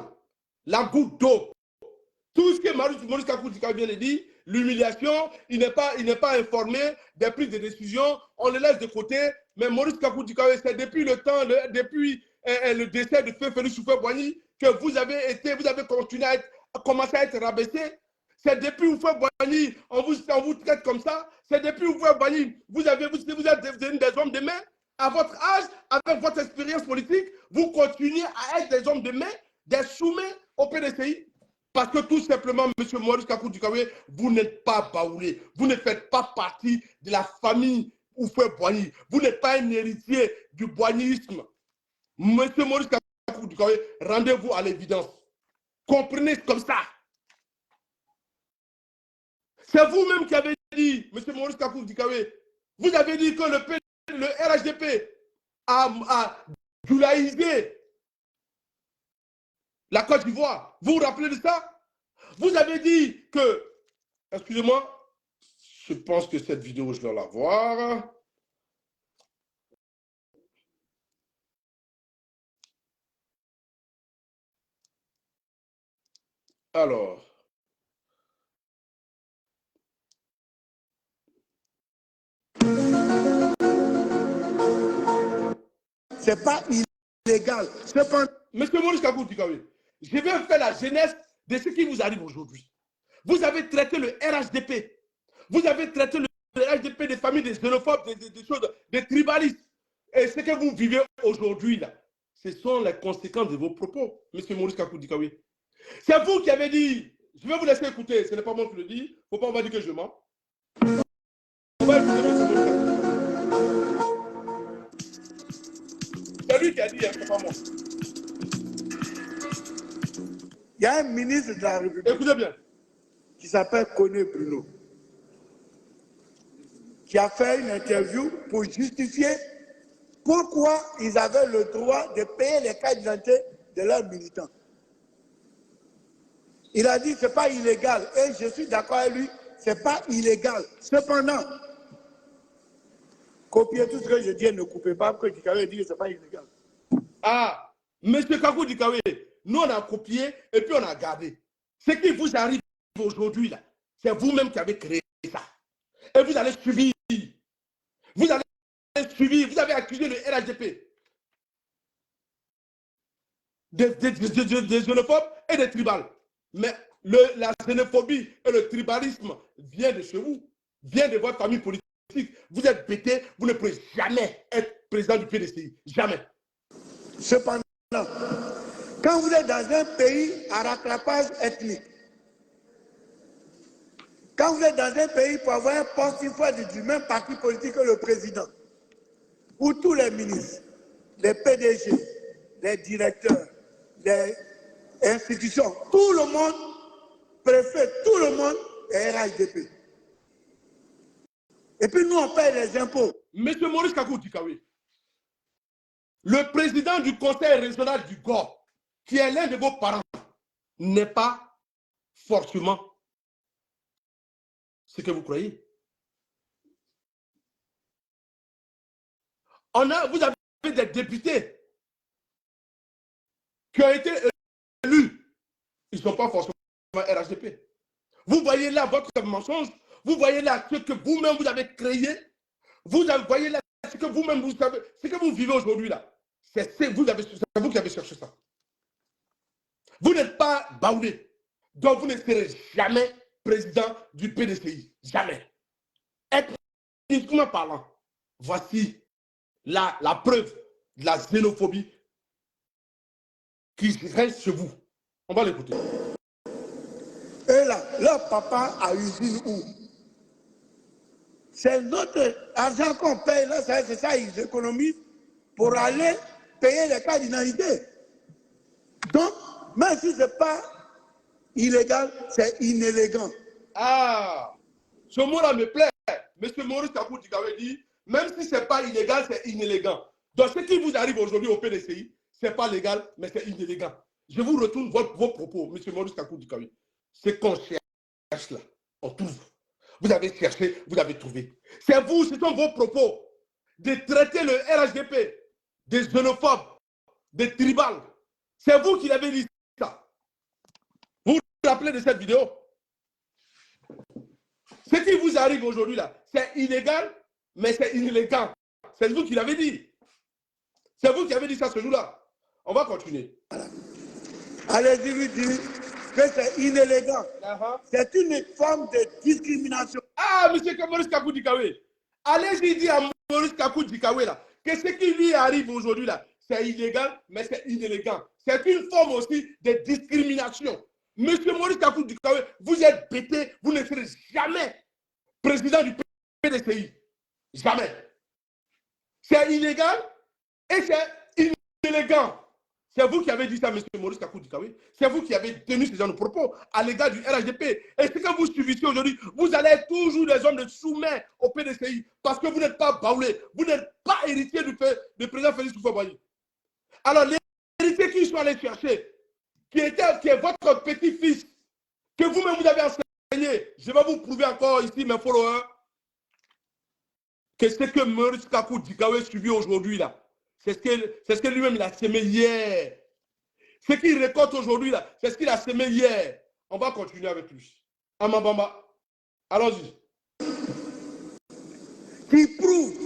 la goutte d'eau. Tout ce que Maurice Kakou Dikawe vient de dire, l'humiliation, il n'est pas informé des prises de décision, on le laisse de côté. Mais Maurice Kakou Dikawe, c'est depuis le temps, depuis le décès de Feu Félix Houphouët-Boigny que vous avez continué commencé à être rabaissé. C'est depuis Houphouët-Boigny, on vous traite comme ça. C'est depuis Houphouët-Boigny, vous êtes devenus des hommes de main. À votre âge, avec votre expérience politique, vous continuez à être des hommes de main, des soumis au PDCI. Parce que tout simplement, M. Maurice Kakou Dikawe, vous n'êtes pas baoulé. Vous ne faites pas partie de la famille Houphouët-Boigny. Vous n'êtes pas un héritier du boignyisme. M. Maurice Kakou Dikawe, rendez-vous à l'évidence. Comprenez comme ça. C'est vous-même qui avez dit, M. Maurice Kakou Dikawe, vous avez dit que le RHDP a doulaïsé la Côte d'Ivoire. Vous vous rappelez de ça? Vous avez dit que, excusez-moi, je pense que cette vidéo, je dois la voir. Alors. C'est pas illégal. Monsieur Maurice Kakou Dikawe, je vais faire la genèse de ce qui vous arrive aujourd'hui. Vous avez traité le RHDP. Vous avez traité le RHDP des familles, des xénophobes, des choses, des tribalistes. Et ce que vous vivez aujourd'hui, là, ce sont les conséquences de vos propos, monsieur Maurice Kakou Dikawe. C'est vous qui avez dit, je vais vous laisser écouter, ce n'est pas moi qui le dis, il ne faut pas, on va dire que je mens. On va écouter monsieur Maurice Kakou. C'est lui qui a dit, c'est pas moi. Il y a un ministre de la République Écoutez bien. qui s'appelle Koné Bruno, qui a fait une interview pour justifier pourquoi ils avaient le droit de payer les cartes d'identité de leurs militants. Il a dit que ce n'est pas illégal, et je suis d'accord avec lui, ce n'est pas illégal. Cependant, copiez tout ce que je dis et ne coupez pas, parce que Dikawe dit que ce n'est pas illégal. Ah, monsieur Kakou Dikawe, nous on a copié et puis on a gardé. Ce qui vous arrive aujourd'hui là, c'est vous-même qui avez créé ça. Et vous allez subir. Vous allez subir. Vous avez accusé le RHDP des xénophobes et des tribales. Mais la xénophobie et le tribalisme viennent de chez vous, vient de votre famille politique. Vous êtes bêtés, vous ne pouvez jamais être président du PDCI. Jamais. Cependant, quand vous êtes dans un pays à rattrapage ethnique, quand vous êtes dans un pays pour avoir un poste, il faut être du même parti politique que le président, où tous les ministres, les PDG, les directeurs, les institutions, tout le monde, préfet, tout le monde est RHDP. Et puis nous, on paye les impôts. Monsieur Maurice Kakou Dikawe, le président du conseil régional du Gord, qui est l'un de vos parents, n'est pas forcément ce que vous croyez. Vous avez des députés qui ont été élus. Ils ne sont pas forcément RHDP. Vous voyez là votre mensonge. Vous voyez là ce que vous-même vous avez créé. Vous voyez là ce que vous-même vous savez, ce que vous vivez aujourd'hui là. C'est vous qui avez cherché ça. Vous n'êtes pas Baoulé. Donc vous ne serez jamais président du PDCI. Jamais. Ethniquement parlant, voici la preuve de la xénophobie qui reste chez vous. On va l'écouter. Et là, leur papa a usine où? C'est notre argent qu'on paye là, c'est ça, ils économisent pour aller payer les cas d'identité. Donc, même si ce n'est pas illégal, c'est inélégant. Ah, ce mot-là me plaît. Monsieur Maurice Kakou Dikawe dit, même si ce n'est pas illégal, c'est inélégant. Donc, ce qui vous arrive aujourd'hui au PDCI, ce n'est pas légal, mais c'est inélégant. Je vous retourne vos propos, monsieur Maurice Kakou Dikawe. Ce qu'on cherche là, on trouve. Vous avez cherché, vous avez trouvé. C'est vous, ce sont vos propos de traiter le RHDP des xénophobes, des tribales. C'est vous qui l'avez dit ça. Vous vous rappelez de cette vidéo? Ce qui vous arrive aujourd'hui là, c'est illégal, mais c'est inélégant. C'est vous qui l'avez dit. C'est vous qui avez dit ça ce jour-là. On va continuer. Voilà. Allez-y lui dire que c'est inélégant. C'est une forme de discrimination. Ah, monsieur Maurice Kakou Dikawe, allez-y dire à Maurice Kakou Dikawe là, que ce qui lui arrive aujourd'hui là, c'est illégal, mais c'est inélégant. C'est une forme aussi de discrimination. Monsieur Maurice Kakou Dikawe, vous êtes bêté, vous ne serez jamais président du PDCI. Jamais. C'est illégal et c'est inélégant. C'est vous qui avez dit ça, monsieur Maurice Kakou Dikawe. C'est vous qui avez tenu ce genre de propos à l'égard du RHDP. Et ce que vous subissez aujourd'hui, vous allez être toujours des hommes de soumis au PDCI parce que vous n'êtes pas Baoulé. Vous n'êtes pas héritier du président Félix Houphouët-Boigny. Alors, l'héritier qu'ils sont allés chercher, qui est votre petit-fils, que vous-même vous avez enseigné, je vais vous prouver encore ici, mes followers, que ce que Maurice Kakou Dikawe subit aujourd'hui là, c'est ce que lui-même il a semé hier. Ce qu'il récolte aujourd'hui là, c'est ce qu'il a semé hier. On va continuer avec lui. Amambamba, allons-y. Qui prouve,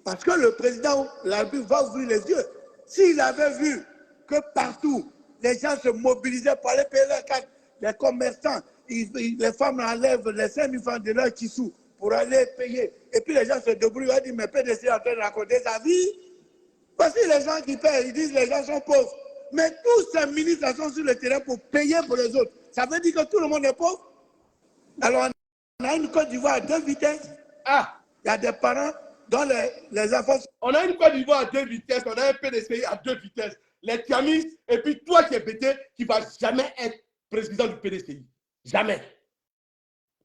parce que le président l'arbitre va ouvrir les yeux. S'il avait vu que partout, les gens se mobilisaient pour aller payer leurs cartes, les commerçants, les femmes enlèvent les 5 000 francs de leur tissou pour aller payer. Et puis les gens se débrouillent, ils disent, mais PDC est en train de raconter sa vie. Voici les gens qui paient, ils disent les gens sont pauvres. Mais tous ces ministres sont sur le terrain pour payer pour les autres. Ça veut dire que tout le monde est pauvre. Alors on a une Côte d'Ivoire à 2 vitesses. Ah, il y a des parents dont les enfants... On a une Côte d'Ivoire à 2 vitesses, on a un PDCI à 2 vitesses. Les Tiamis, et puis toi qui es bêté, qui ne va jamais être président du PDCI. Jamais.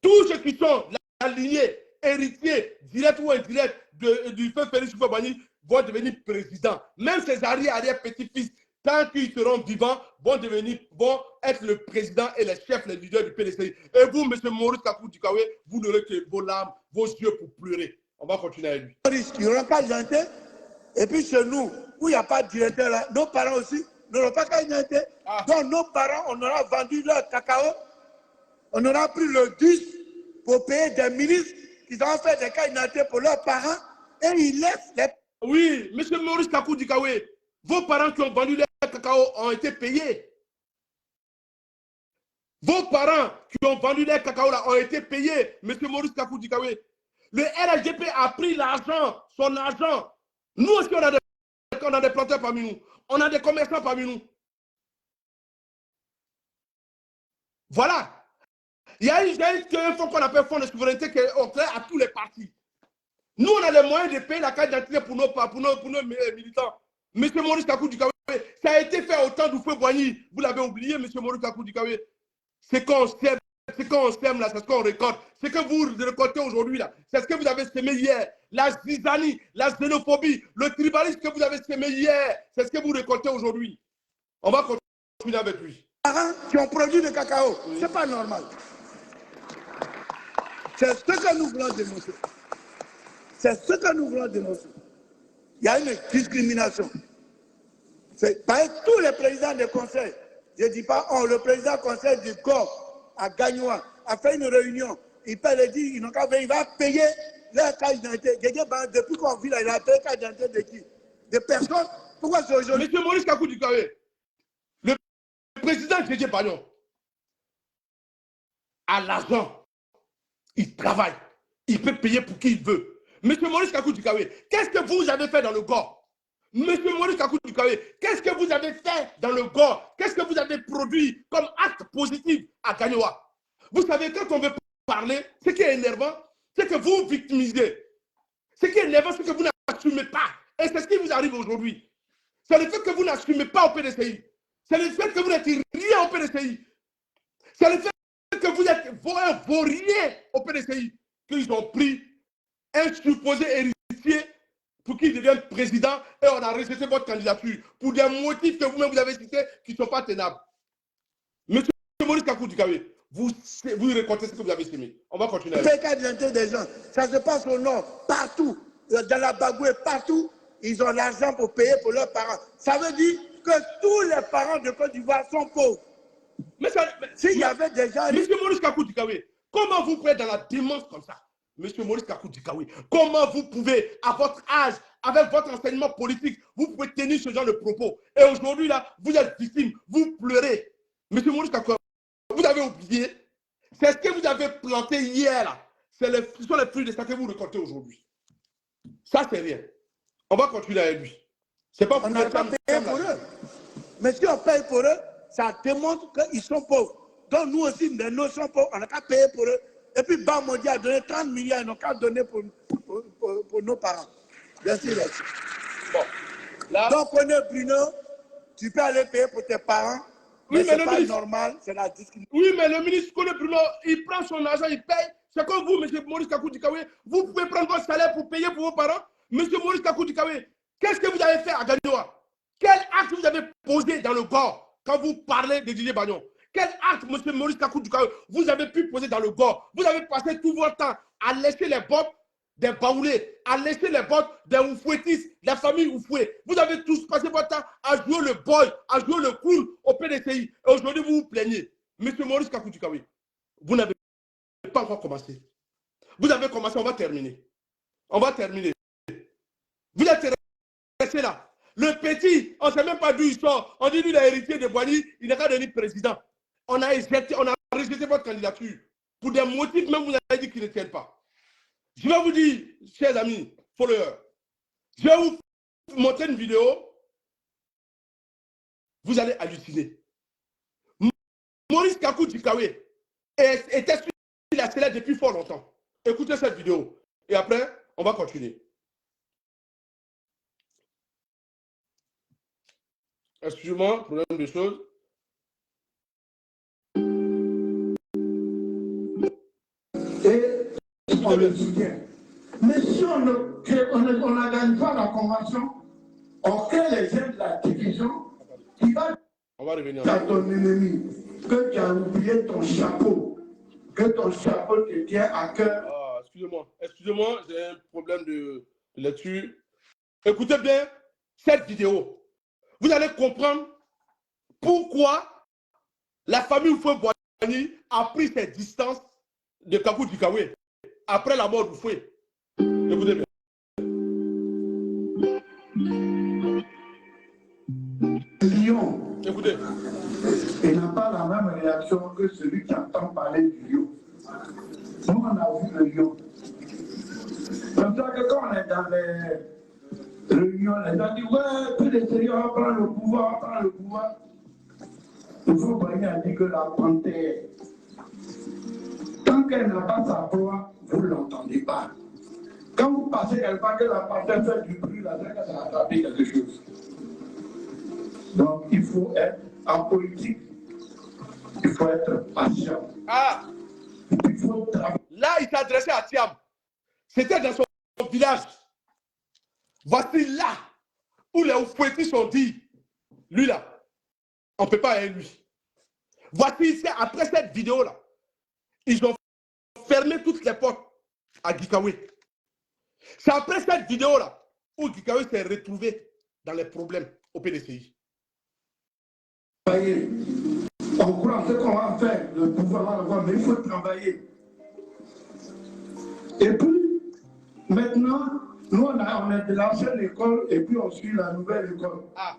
Tous ceux qui sont la lignée, héritiers, direct ou indirect du feu Félix Houphouët-Boigny vont devenir présidents. Même ces arrière-petits-fils, tant qu'ils seront vivants, vont être le président et les chefs, les leaders du PDCI. Et vous, M. Maurice Kakou Dikawe, vous n'aurez que vos larmes, vos yeux pour pleurer. On va continuer avec lui. Ils n'auront pas d'identité. Et puis chez nous, où il n'y a pas de directeur là, nos parents aussi n'auront pas d'identité. Donc nos parents, on aura vendu leur cacao, on aura pris le bus pour payer des ministres qui ont fait des cas d'identité pour leurs parents et ils laissent les... Oui, M. Maurice Kakou Dikawe, vos parents qui ont vendu leur cacao ont été payés. Vos parents qui ont vendu leur cacao là ont été payés, M. Maurice Kakou Dikawe. Le RHDP a pris l'argent, son argent. Nous aussi, on a des planteurs parmi nous. On a des commerçants parmi nous. Voilà. Il y a un fonds qu'on appelle fonds de souveraineté qui est offert à tous les partis. Nous, on a les moyens de payer la carte d'identité pour nos militants. M. Maurice Kakou Dikawe, ça a été fait au temps d'Houphouët-Boigny. Vous l'avez oublié, M. Maurice Kakou Dikawe. C'est qu'on sert ce qu'on sème là, c'est ce qu'on récolte. Ce que vous récoltez aujourd'hui là, c'est ce que vous avez semé hier. La zizanie, la xénophobie, le tribalisme que vous avez semé hier, c'est ce que vous récoltez aujourd'hui. On va continuer avec lui. Parents qui ont produit le cacao, oui. C'est pas normal. C'est ce que nous voulons dénoncer. C'est ce que nous voulons dénoncer. Il y a une discrimination. Par tous les présidents des conseils, je ne dis pas le président du conseil du corps à Gagnoa a fait une réunion. Il peut le dire, il va payer leur carte d'identité. Depuis qu'on vit là, il a payé la carte d'identité de qui? De personnes. Pourquoi c'est aujourd'hui? Monsieur Maurice Kakou Dikawé, le président Didier Bagnon a l'argent, il travaille, il peut payer pour qui il veut. Monsieur Maurice Kakou Dikawé, qu'est-ce que vous avez fait dans le Gord? Monsieur Maurice Kakou Dikawé, qu'est-ce que vous avez fait dans le Gord? Qu'est-ce que vous avez produit comme acte positif à Gagnoa? Vous savez, quand on veut parler, ce qui est énervant, c'est que vous victimisez. Ce qui est énervant, c'est que vous n'assumez pas. Et c'est ce qui vous arrive aujourd'hui. C'est le fait que vous n'assumez pas au PDCI. C'est le fait que vous n'êtes rien au PDCI. C'est le fait que vous êtes vaurien au PDCI. Qu'ils ont pris un supposé héritier pour qu'il devienne président et on a rejeté votre candidature pour des motifs que vous-même vous avez cités qui ne sont pas tenables. Monsieur Maurice Kakou Dikawé, vous récoltez ce que vous avez semé. On va continuer. Les cas d'identité des gens, ça se passe au nord, partout, dans la Bagoué, partout, ils ont l'argent pour payer pour leurs parents. Ça veut dire que tous les parents de Côte d'Ivoire sont pauvres. S'il y avait des gens... Monsieur Maurice Kakou Dikawé, comment vous pouvez être dans la démence comme ça? Monsieur Maurice Kakou Dikawé, comment vous pouvez, à votre âge, avec votre enseignement politique, vous pouvez tenir ce genre de propos? Et aujourd'hui, là, vous êtes victime, vous pleurez. Monsieur Maurice Kakou, vous avez oublié, c'est ce que vous avez planté hier, là. Ce sont les fruits de ça que vous récoltez aujourd'hui. Ça, c'est rien. On va continuer avec lui. C'est pas on n'a pas payé pour eux. Mais si on paye pour eux, ça démontre qu'ils sont pauvres. Donc nous aussi, nous sommes pauvres, on n'a qu'à payer pour eux. Et puis Bamodi a donné 30 milliards, ils n'ont qu'à donner pour nos parents. Merci, merci. Bon, là, donc on est Bruno, tu peux aller payer pour tes parents. Oui, mais c'est pas normal, c'est la discrimination. Oui, mais le ministre Kone Bruno, il prend son argent, il paye. C'est comme vous, M. Maurice Kakou Dikawé, vous pouvez prendre votre salaire pour payer pour vos parents. M. Maurice Kakou Dikawé, qu'est-ce que vous avez fait à Gagnoa? Quel acte vous avez posé dans le corps quand vous parlez de Didier Bagnon? Quel acte, M. Maurice Kakou Dikawé, vous avez pu poser dans le corps? Vous avez passé tout votre temps à laisser les bottes des baoulés, à laisser les bottes des oufouettistes, des familles oufouées. Vous avez tous passé votre temps à jouer le boy, à jouer le cool au PDCI. Et aujourd'hui, vous vous plaignez. M. Maurice Kakou Dikawé, vous n'avez pas encore commencé. Vous avez commencé, on va terminer. On va terminer. Vous êtes resté là. Le petit, on ne sait même pas d'où il sort. On dit lui, il est héritier de Boigny, il n'est qu'à devenir président. On a rejeté votre candidature. Pour des motifs, même vous avez dit qu'ils ne tiennent pas. Je vais vous dire, chers amis, followers, je vais vous montrer une vidéo. Vous allez halluciner. Maurice Kakou Dikawé était sur la sellette depuis fort longtemps. Écoutez cette vidéo. Et après, on va continuer. Excusez-moi, problème de choses. Et on le soutient. Mais si on ne gagne pas la convention, on crée les gens de la division qui va dire à ton ennemi que tu as oublié ton chapeau, que ton chapeau te tient à cœur. Ah, excusez-moi, j'ai un problème de lecture. Écoutez bien cette vidéo. Vous allez comprendre pourquoi la famille Oufoué-Boigny a pris ses distances de Kakou Dikawé après la mort d'Oufoué. Écoutez bien. Lion. Écoutez. Il n'a pas la même réaction que celui qui entend parler du lion. Nous, on a vu le lion. Comme ça que quand on est dans les réunions, les gens disent ouais, puis les sérieux, on va prendre le pouvoir, on va prendre le pouvoir. Il faut Boigny a dit que la panthère, tant qu'elle n'a pas sa proie, vous ne l'entendez pas. Quand vous passez quelque part que la panthère fait du bruit, là, c'est que ça a attrapé quelque chose. Donc il faut être en politique, il faut être patient. Ah, Là, il s'est adressé à Thiam. C'était dans son village. Voici là où les Oufouettis ont dit, lui là, on ne peut pas aller lui. Voici, après cette vidéo-là, ils ont fermé toutes les portes à Gikawe. C'est après cette vidéo-là où Gikawe s'est retrouvé dans les problèmes au PDCI. On croit en ce qu'on va faire, le pouvoir va mais il faut travailler. Et puis, maintenant, nous on est de l'ancienne école et puis on suit la nouvelle école. Ah.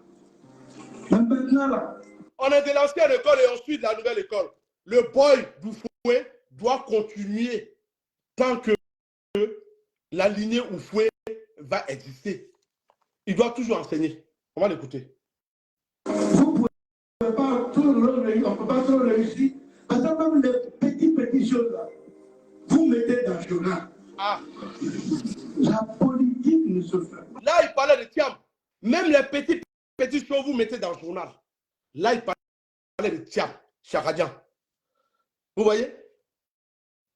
Mais maintenant là, on est de l'ancienne école et on suit de la nouvelle école. Le boy du fouet doit continuer tant que la lignée Oufoué va exister. Il doit toujours enseigner. On va l'écouter. Vous ne pouvez pas tout réussir, on ne peut pas tout réussir. Parce que même les petites choses là, vous mettez dans le journal. Ah. La politique ne se fait pas. Là, il parlait de Thiam. Même les petites choses, vous mettez dans le journal. Là, il parlait de Thiam, Chakadian. Vous voyez?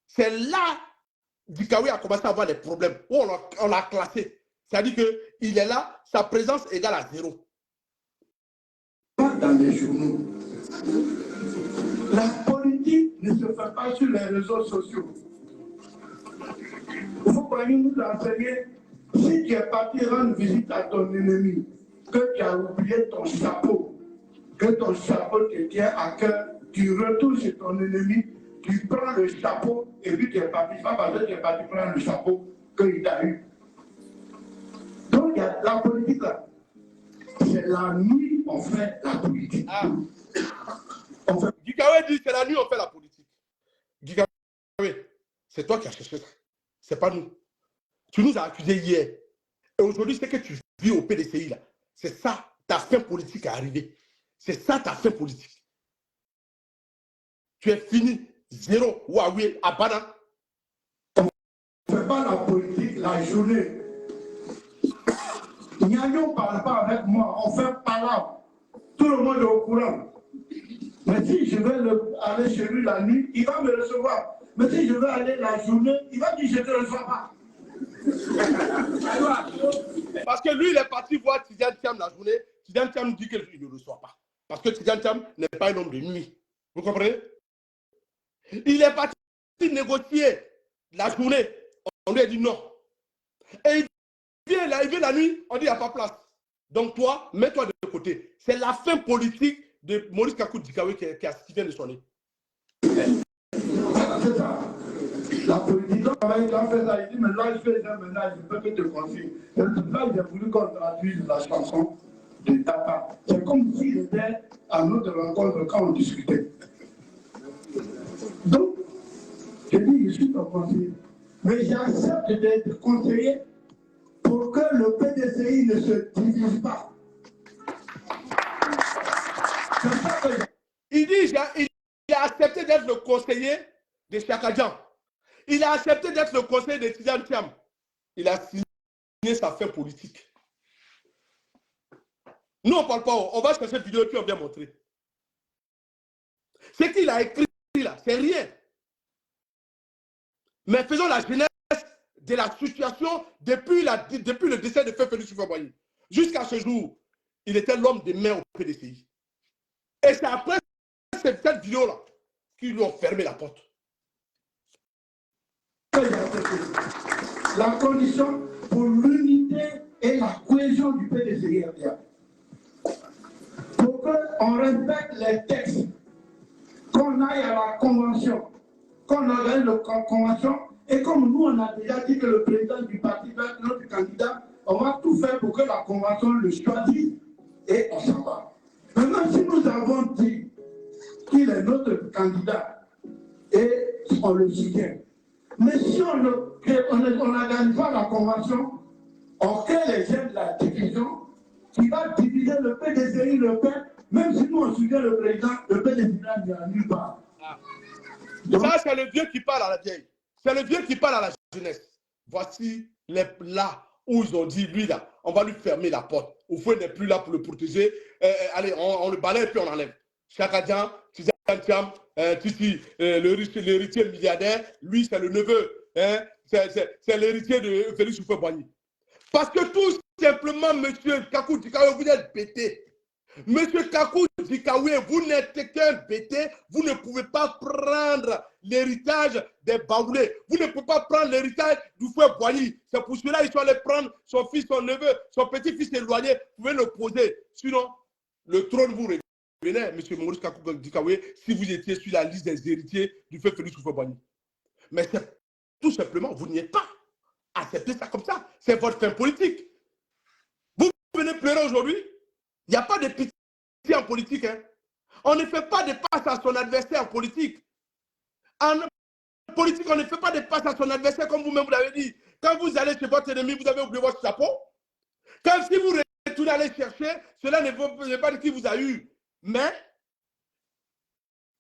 C'est là Gikawe a commencé à avoir des problèmes. Où on l'a classé. C'est-à-dire qu'il est là, sa présence égale à 0. Pas dans les journaux. La politique ne se fait pas sur les réseaux sociaux. Vous pouvez nous enseigner, si tu es parti rendre visite à ton ennemi, que tu as oublié ton chapeau, que ton chapeau te tient à cœur, tu retournes chez ton ennemi, tu prends le chapeau et puis tu es parti. Pas parce que tu es parti prendre le chapeau qu'il t'a eu. Donc il y a la politique là. C'est la nuit on fait la politique. Ah. Gikawe dit c'est la nuit on fait la politique. Gikawe, c'est toi qui as cherché ça. C'est pas nous. Tu nous as accusés hier. Et aujourd'hui, ce que tu vis au PDCI là, c'est ça ta fin politique à arriver. C'est ça ta fin politique. Tu es fini. 0 Huawei à Bana. On ne fait pas la politique la journée. Nyagnon ne parle pas avec moi, on fait palabre. Tout le monde est au courant. Mais si je vais aller chez lui la nuit, il va me recevoir. Mais si je veux aller la journée, il va dire je ne te reçois pas. Parce que lui, il est parti voir Tidiane Thiam la journée. Tidiane Thiam dit qu'il ne le reçoit pas. Parce que Tidiane Thiam n'est pas un homme de nuit. Vous comprenez? Il est parti négocier la journée. On lui a dit non. Et il vient la nuit, on dit il n'y a pas place. Donc toi, mets-toi de côté. C'est la fin politique de Maurice Kakou Gikawe qui vient de sonner. C'est ça. La politique, quand on fait ça, il dit, mais là, je fais ça, maintenant, je peux que te confier. Là, il a voulu qu'on traduise la chanson de Tata. C'est comme s'il était à notre rencontre quand on discutait. Donc, je dis, je suis ton conseiller. Mais j'accepte d'être conseiller pour que le PDCI ne se divise pas. Il dit, il a accepté d'être le conseiller de Chakadian. Il a accepté d'être le conseiller de Tidiane Thiam. Il a signé sa fin politique. Nous, on ne parle pas. On va chercher cette vidéo et puis on vient montrer. Ce qu'il a écrit là, c'est rien. Mais faisons la genèse de la situation depuis le décès de Feu Félix Houphouët-Boigny. Jusqu'à ce jour, il était l'homme de main au PDCI. Et c'est après cette vidéo-là qu'ils lui ont fermé la porte. La condition pour l'unité et la cohésion du PDCI. Pour qu'on respecte les textes, qu'on aille à la convention, qu'on organise la convention, et comme nous on a déjà dit que le président du parti va être notre candidat, on va tout faire pour que la convention le choisisse et on s'en va. Maintenant, si nous avons dit qu'il est notre candidat et on le soutient, mais si on n'organise pas la convention, on crée les gens de la division qui va diviser le PDCI, le peuple, même si nous on soutient le président, le PDCI n'ira nulle part. Ça, c'est le vieux qui parle à la vieille. C'est le vieux qui parle à la jeunesse. Voici là où ils ont dit, lui là, on va lui fermer la porte. Oufoué n'est plus là pour le protéger. Allez, on le balaye et puis on enlève. Chakadian, Tidiane Thiam, Titi, l'héritier milliardaire, lui, c'est le neveu. Hein, c'est l'héritier de Félix Houphouët-Boigny. Parce que tout simplement, M. Kakou Dikawe, vous êtes pété. Monsieur Kakou Dikawe, vous n'êtes qu'un bêté, vous ne pouvez pas prendre l'héritage des Baoulés, vous ne pouvez pas prendre l'héritage du fouet Boigny. C'est pour cela qu'ils sont allés prendre son fils, son neveu, son petit-fils éloigné, vous pouvez le poser. Sinon, le trône vous revenait, monsieur Maurice Kakou Dikawe, si vous étiez sur la liste des héritiers du feu Félix Houphouët-Boigny. Mais c'est tout simplement, vous n'y êtes pas. Acceptez ça comme ça, c'est votre fin politique. Vous venez pleurer aujourd'hui. Il n'y a pas de pitié en politique. Hein. On ne fait pas de passe à son adversaire en politique. En politique, on ne fait pas de passe à son adversaire comme vous-même vous l'avez dit. Quand vous allez chez votre ennemi, vous avez oublié votre chapeau. Quand si vous retournez aller chercher, cela ne veut pas dire qu'il vous a eu. Mais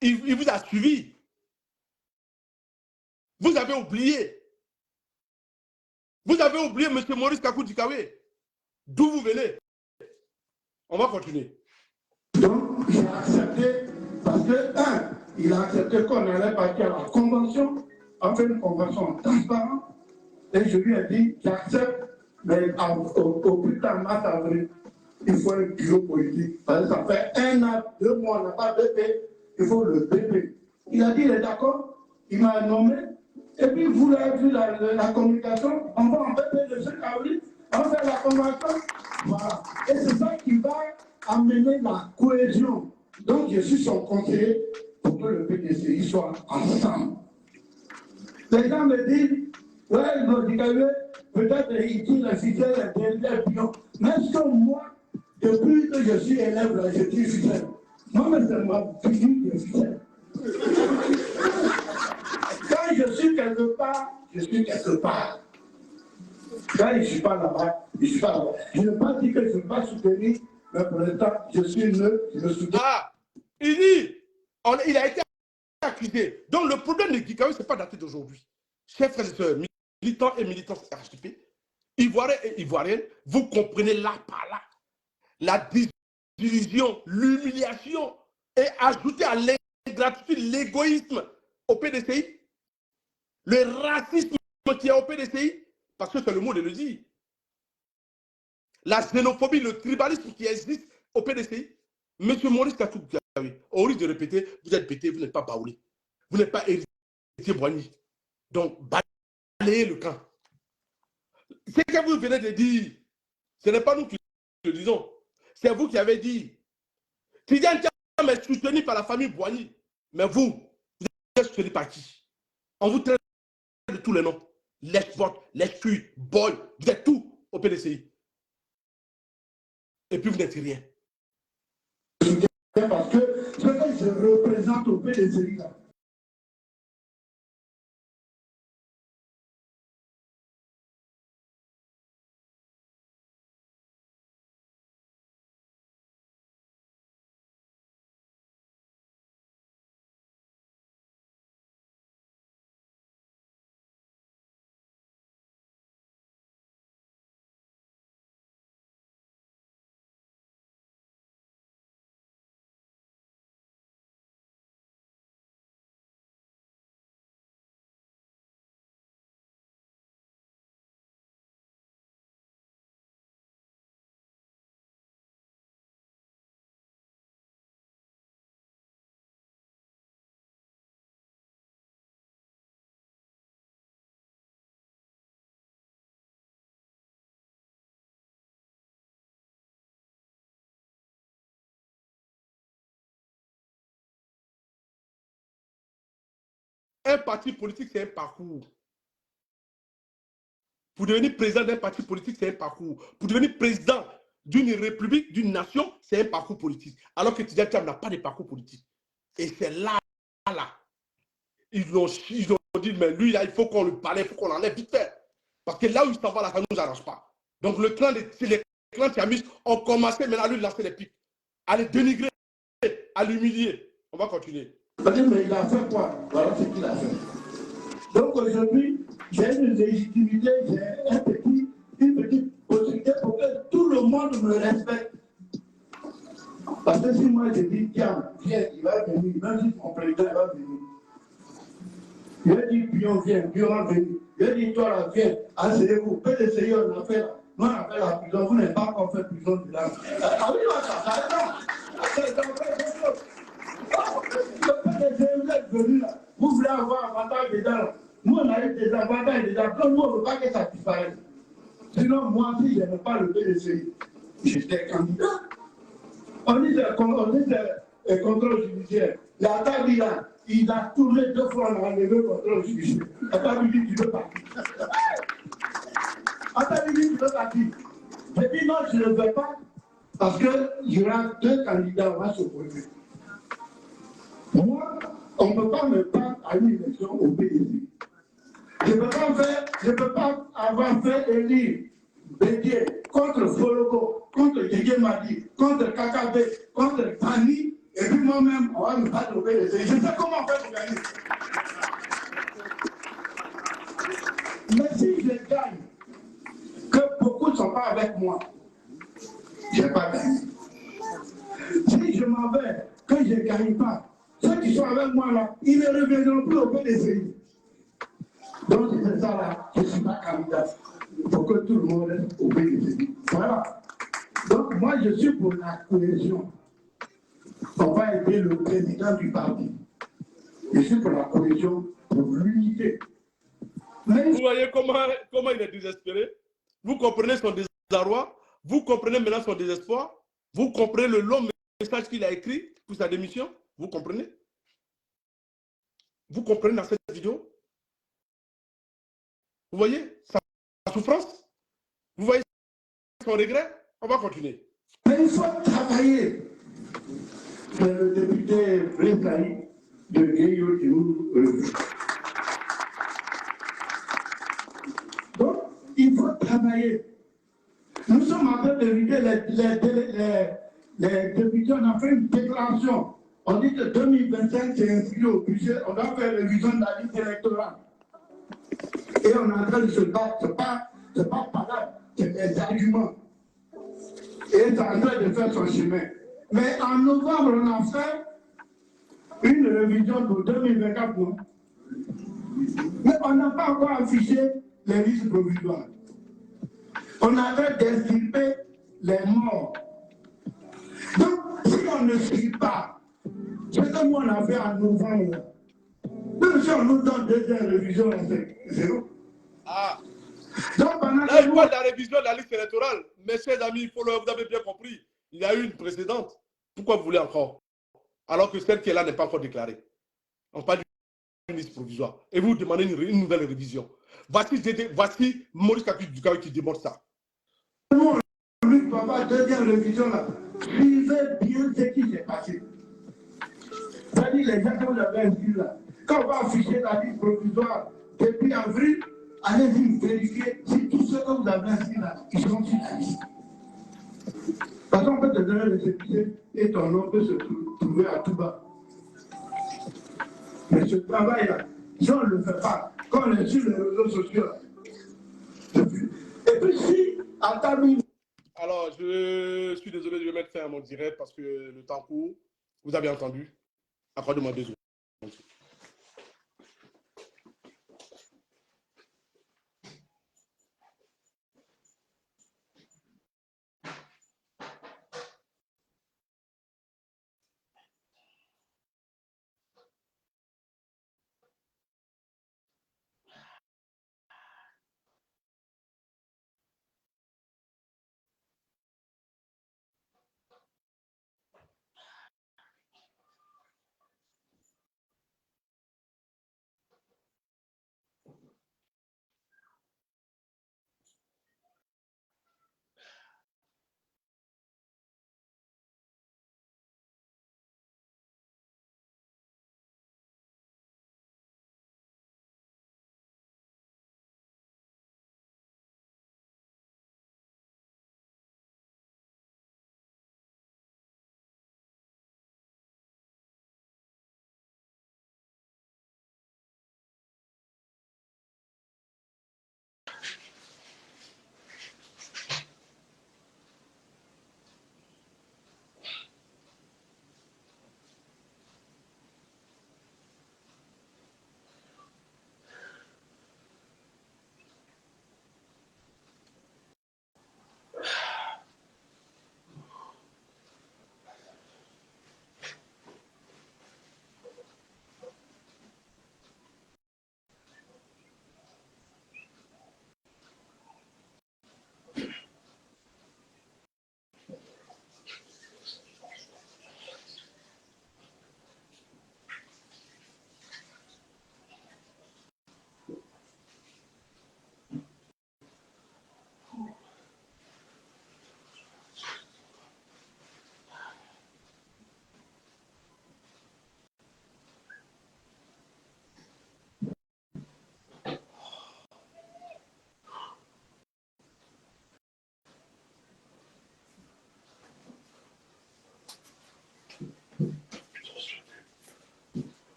il vous a suivi. Vous avez oublié. Vous avez oublié M. Maurice Kakou Dikawe. D'où vous venez. On va continuer. Donc, j'ai accepté parce que, il a accepté qu'on allait partir à la convention, on fait une convention transparente, et je lui ai dit, j'accepte, mais au plus tard, mars-avril, il faut un bureau politique. Parce que ça fait 1 an, 2 mois, on n'a pas de BP, il faut le BP. Il a dit, il est d'accord, il m'a nommé, et puis vous l'avez vu la communication, on va en BP le 5 avril, on fait la convention, voilà. Et c'est ça qui va amener la cohésion. Donc, je suis son conseiller pour que le PDCI soit ensemble. Les gens me disent, ouais, il m'a dit peut-être il dit le fidèle est pion. Mais est-ce que moi, depuis que je suis élève, là, je suis fidèle. Moi, mais c'est ma vie de fidèle. Quand je suis quelque part, je suis quelque part. Quand je ne suis pas là-bas, je ne suis pas là-bas. Je ne veux pas dire que je ne veux pas soutenir le président, je suis neutre, je soutiens. Ah, il dit, il a été accusé. Donc le problème de Dikawe, ce n'est pas daté d'aujourd'hui. Chers frères et sœurs, militants et militantes RHDP, Ivoiriens et Ivoiriennes, vous comprenez là par là la désillusion, l'humiliation et ajouter à l'ingratitude, l'égoïsme au PDCI, le racisme qui est au PDCI, parce que c'est le mot de le dire. La xénophobie, le tribalisme qui existe au PDCI. Monsieur Maurice Kakou Dikawe, au risque de répéter, vous êtes pété, vous n'êtes pas baoulé. Vous n'êtes pas héritier Boigny. Donc, balayez le camp. Ce que vous venez de dire, ce n'est pas nous qui le disons. C'est vous qui avez dit. Tidjane Thiam est soutenu par la famille Boigny. Mais vous êtes soutenu par qui? On vous traite de tous les noms. L'export, l'excuse, boy, vous êtes tout au PDCI. Et puis vous n'êtes rien. Parce que ce que je représente au PDCI, là, Un parti politique, c'est un parcours. Pour devenir président d'un parti politique, c'est un parcours. Pour devenir président d'une république, d'une nation, c'est un parcours politique. Alors que Tidjane Thiam n'a pas de parcours politique. Et c'est là, ils ont dit, mais lui, là, il faut qu'on le parle, il faut qu'on l'enlève vite fait. Parce que là où il s'en va, là, ça ne nous arrange pas. Donc les clans Thiamistes ont commencé maintenant à lui lancer les pics, à les dénigrer, à l'humilier. On va continuer. Mais il a fait quoi? Voilà ce qu'il a fait. Donc aujourd'hui, j'ai une légitimité, j'ai une petite possibilité pour que tout le monde me respecte. Parce que si moi je dis, tiens, viens, il va venir, même si mon président va venir. Il a dit, Pion, viens, Pion va venir. Il a dit, toi là, viens, asseyez-vous. PDCI, on a fait là. Nous, on a fait la prison. Vous n'avez pas encore fait prison de là. Ah oui, ça le PDCI, vous êtes venu là. Vous voulez avoir un avantage dedans là. Nous, on a eu des avantages déjà. Comme nous, on ne veut pas que ça disparaisse. Sinon, moi, si je n'aimais pas le PDCI, j'étais candidat. On dit des contrôles judiciaires. La table là, il a tourné 2 fois, on a enlevé le contrôle judiciaire. La table dit, tu veux partir. La table dit, tu veux partir. J'ai dit non, je ne veux pas, parce qu'il y aura 2 candidats, on va s'opposer. Moi, on ne peut pas me battre à une élection au pays. Je ne peux pas avoir fait élire Bédier contre Foloko, contre Djédjé Madi, contre Kakabe, contre Pani, et puis moi-même, on va me battre au PDC. Je sais comment faire pour gagner. Mais si je gagne, que beaucoup ne sont pas avec moi, je n'ai pas gagné. Si je m'en vais, que je ne gagne pas, ceux qui sont avec moi là, ils ne reviendront plus au PDC. Donc c'est ça là, je ne suis pas candidat. Il faut que tout le monde reste au PDC. Voilà. Donc moi je suis pour la cohésion. On va aider le président du parti. Je suis pour la cohésion, pour l'unité. Vous voyez comment il est désespéré? Vous comprenez son désarroi? Vous comprenez maintenant son désespoir? Vous comprenez le long message qu'il a écrit pour sa démission? Vous comprenez? Vous comprenez dans cette vidéo? Vous voyez sa souffrance? Vous voyez son regret? On va continuer. Mais il faut travailler. Le député Brisaï de Guéyo qui nous donc, il faut travailler. Nous sommes en train d'éviter les députés. On a fait une déclaration. On dit que 2025, c'est inscrit au budget. On doit faire révision de la liste électorale. Et on est en train de se battre. Ce n'est pas parade, c'est des arguments. Et c'est en train de faire son chemin. Mais en novembre, on a fait une révision pour 2024. Mais on n'a pas encore affiché les listes provisoires. On avait d'extirper les morts. Donc, si on ne suit pas ce que nous on a fait en novembre, même si on nous donne 2e révision, c'est zéro. Ah. Donc, pendant Là, que je parle de la révision de la liste électorale. Mais chers amis, vous avez bien compris, il y a eu une précédente. Pourquoi vous voulez encore? Alors que celle qui est là n'est pas encore déclarée. On parle d'une liste provisoire. Et vous demandez une nouvelle révision. Voici Maurice Kakou qui démontre ça. nous, on ne peut pas 2e révision là. Suivez bien ce qui s'est passé. C'est-à-dire les gens que vous avez inscrits là. Quand on va afficher la liste provisoire depuis avril, allez-y vérifier si tous ceux que vous avez inscrits là, ils sont sur la liste. Parce qu'on peut te donner le récépissé et ton nom peut se trouver à tout bas. Mais ce travail-là, si on ne le fait pas, quand on est sur les réseaux sociaux, et puis si, à ta mine. Alors, je suis désolé, je vais mettre fin à mon direct parce que le temps court. Vous avez entendu? Accordez-moi 2 secondes.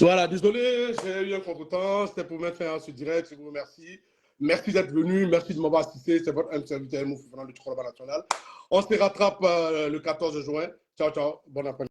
Voilà, désolé, j'ai eu un contretemps. C'était pour mettre fin à ce direct. Je vous remercie. Merci d'être venu. Merci de m'avoir assisté. C'est votre serviteur Moufou Fernand du Tchoukolaba National. On se rattrape le 14 juin. Ciao, ciao. Bon après-midi.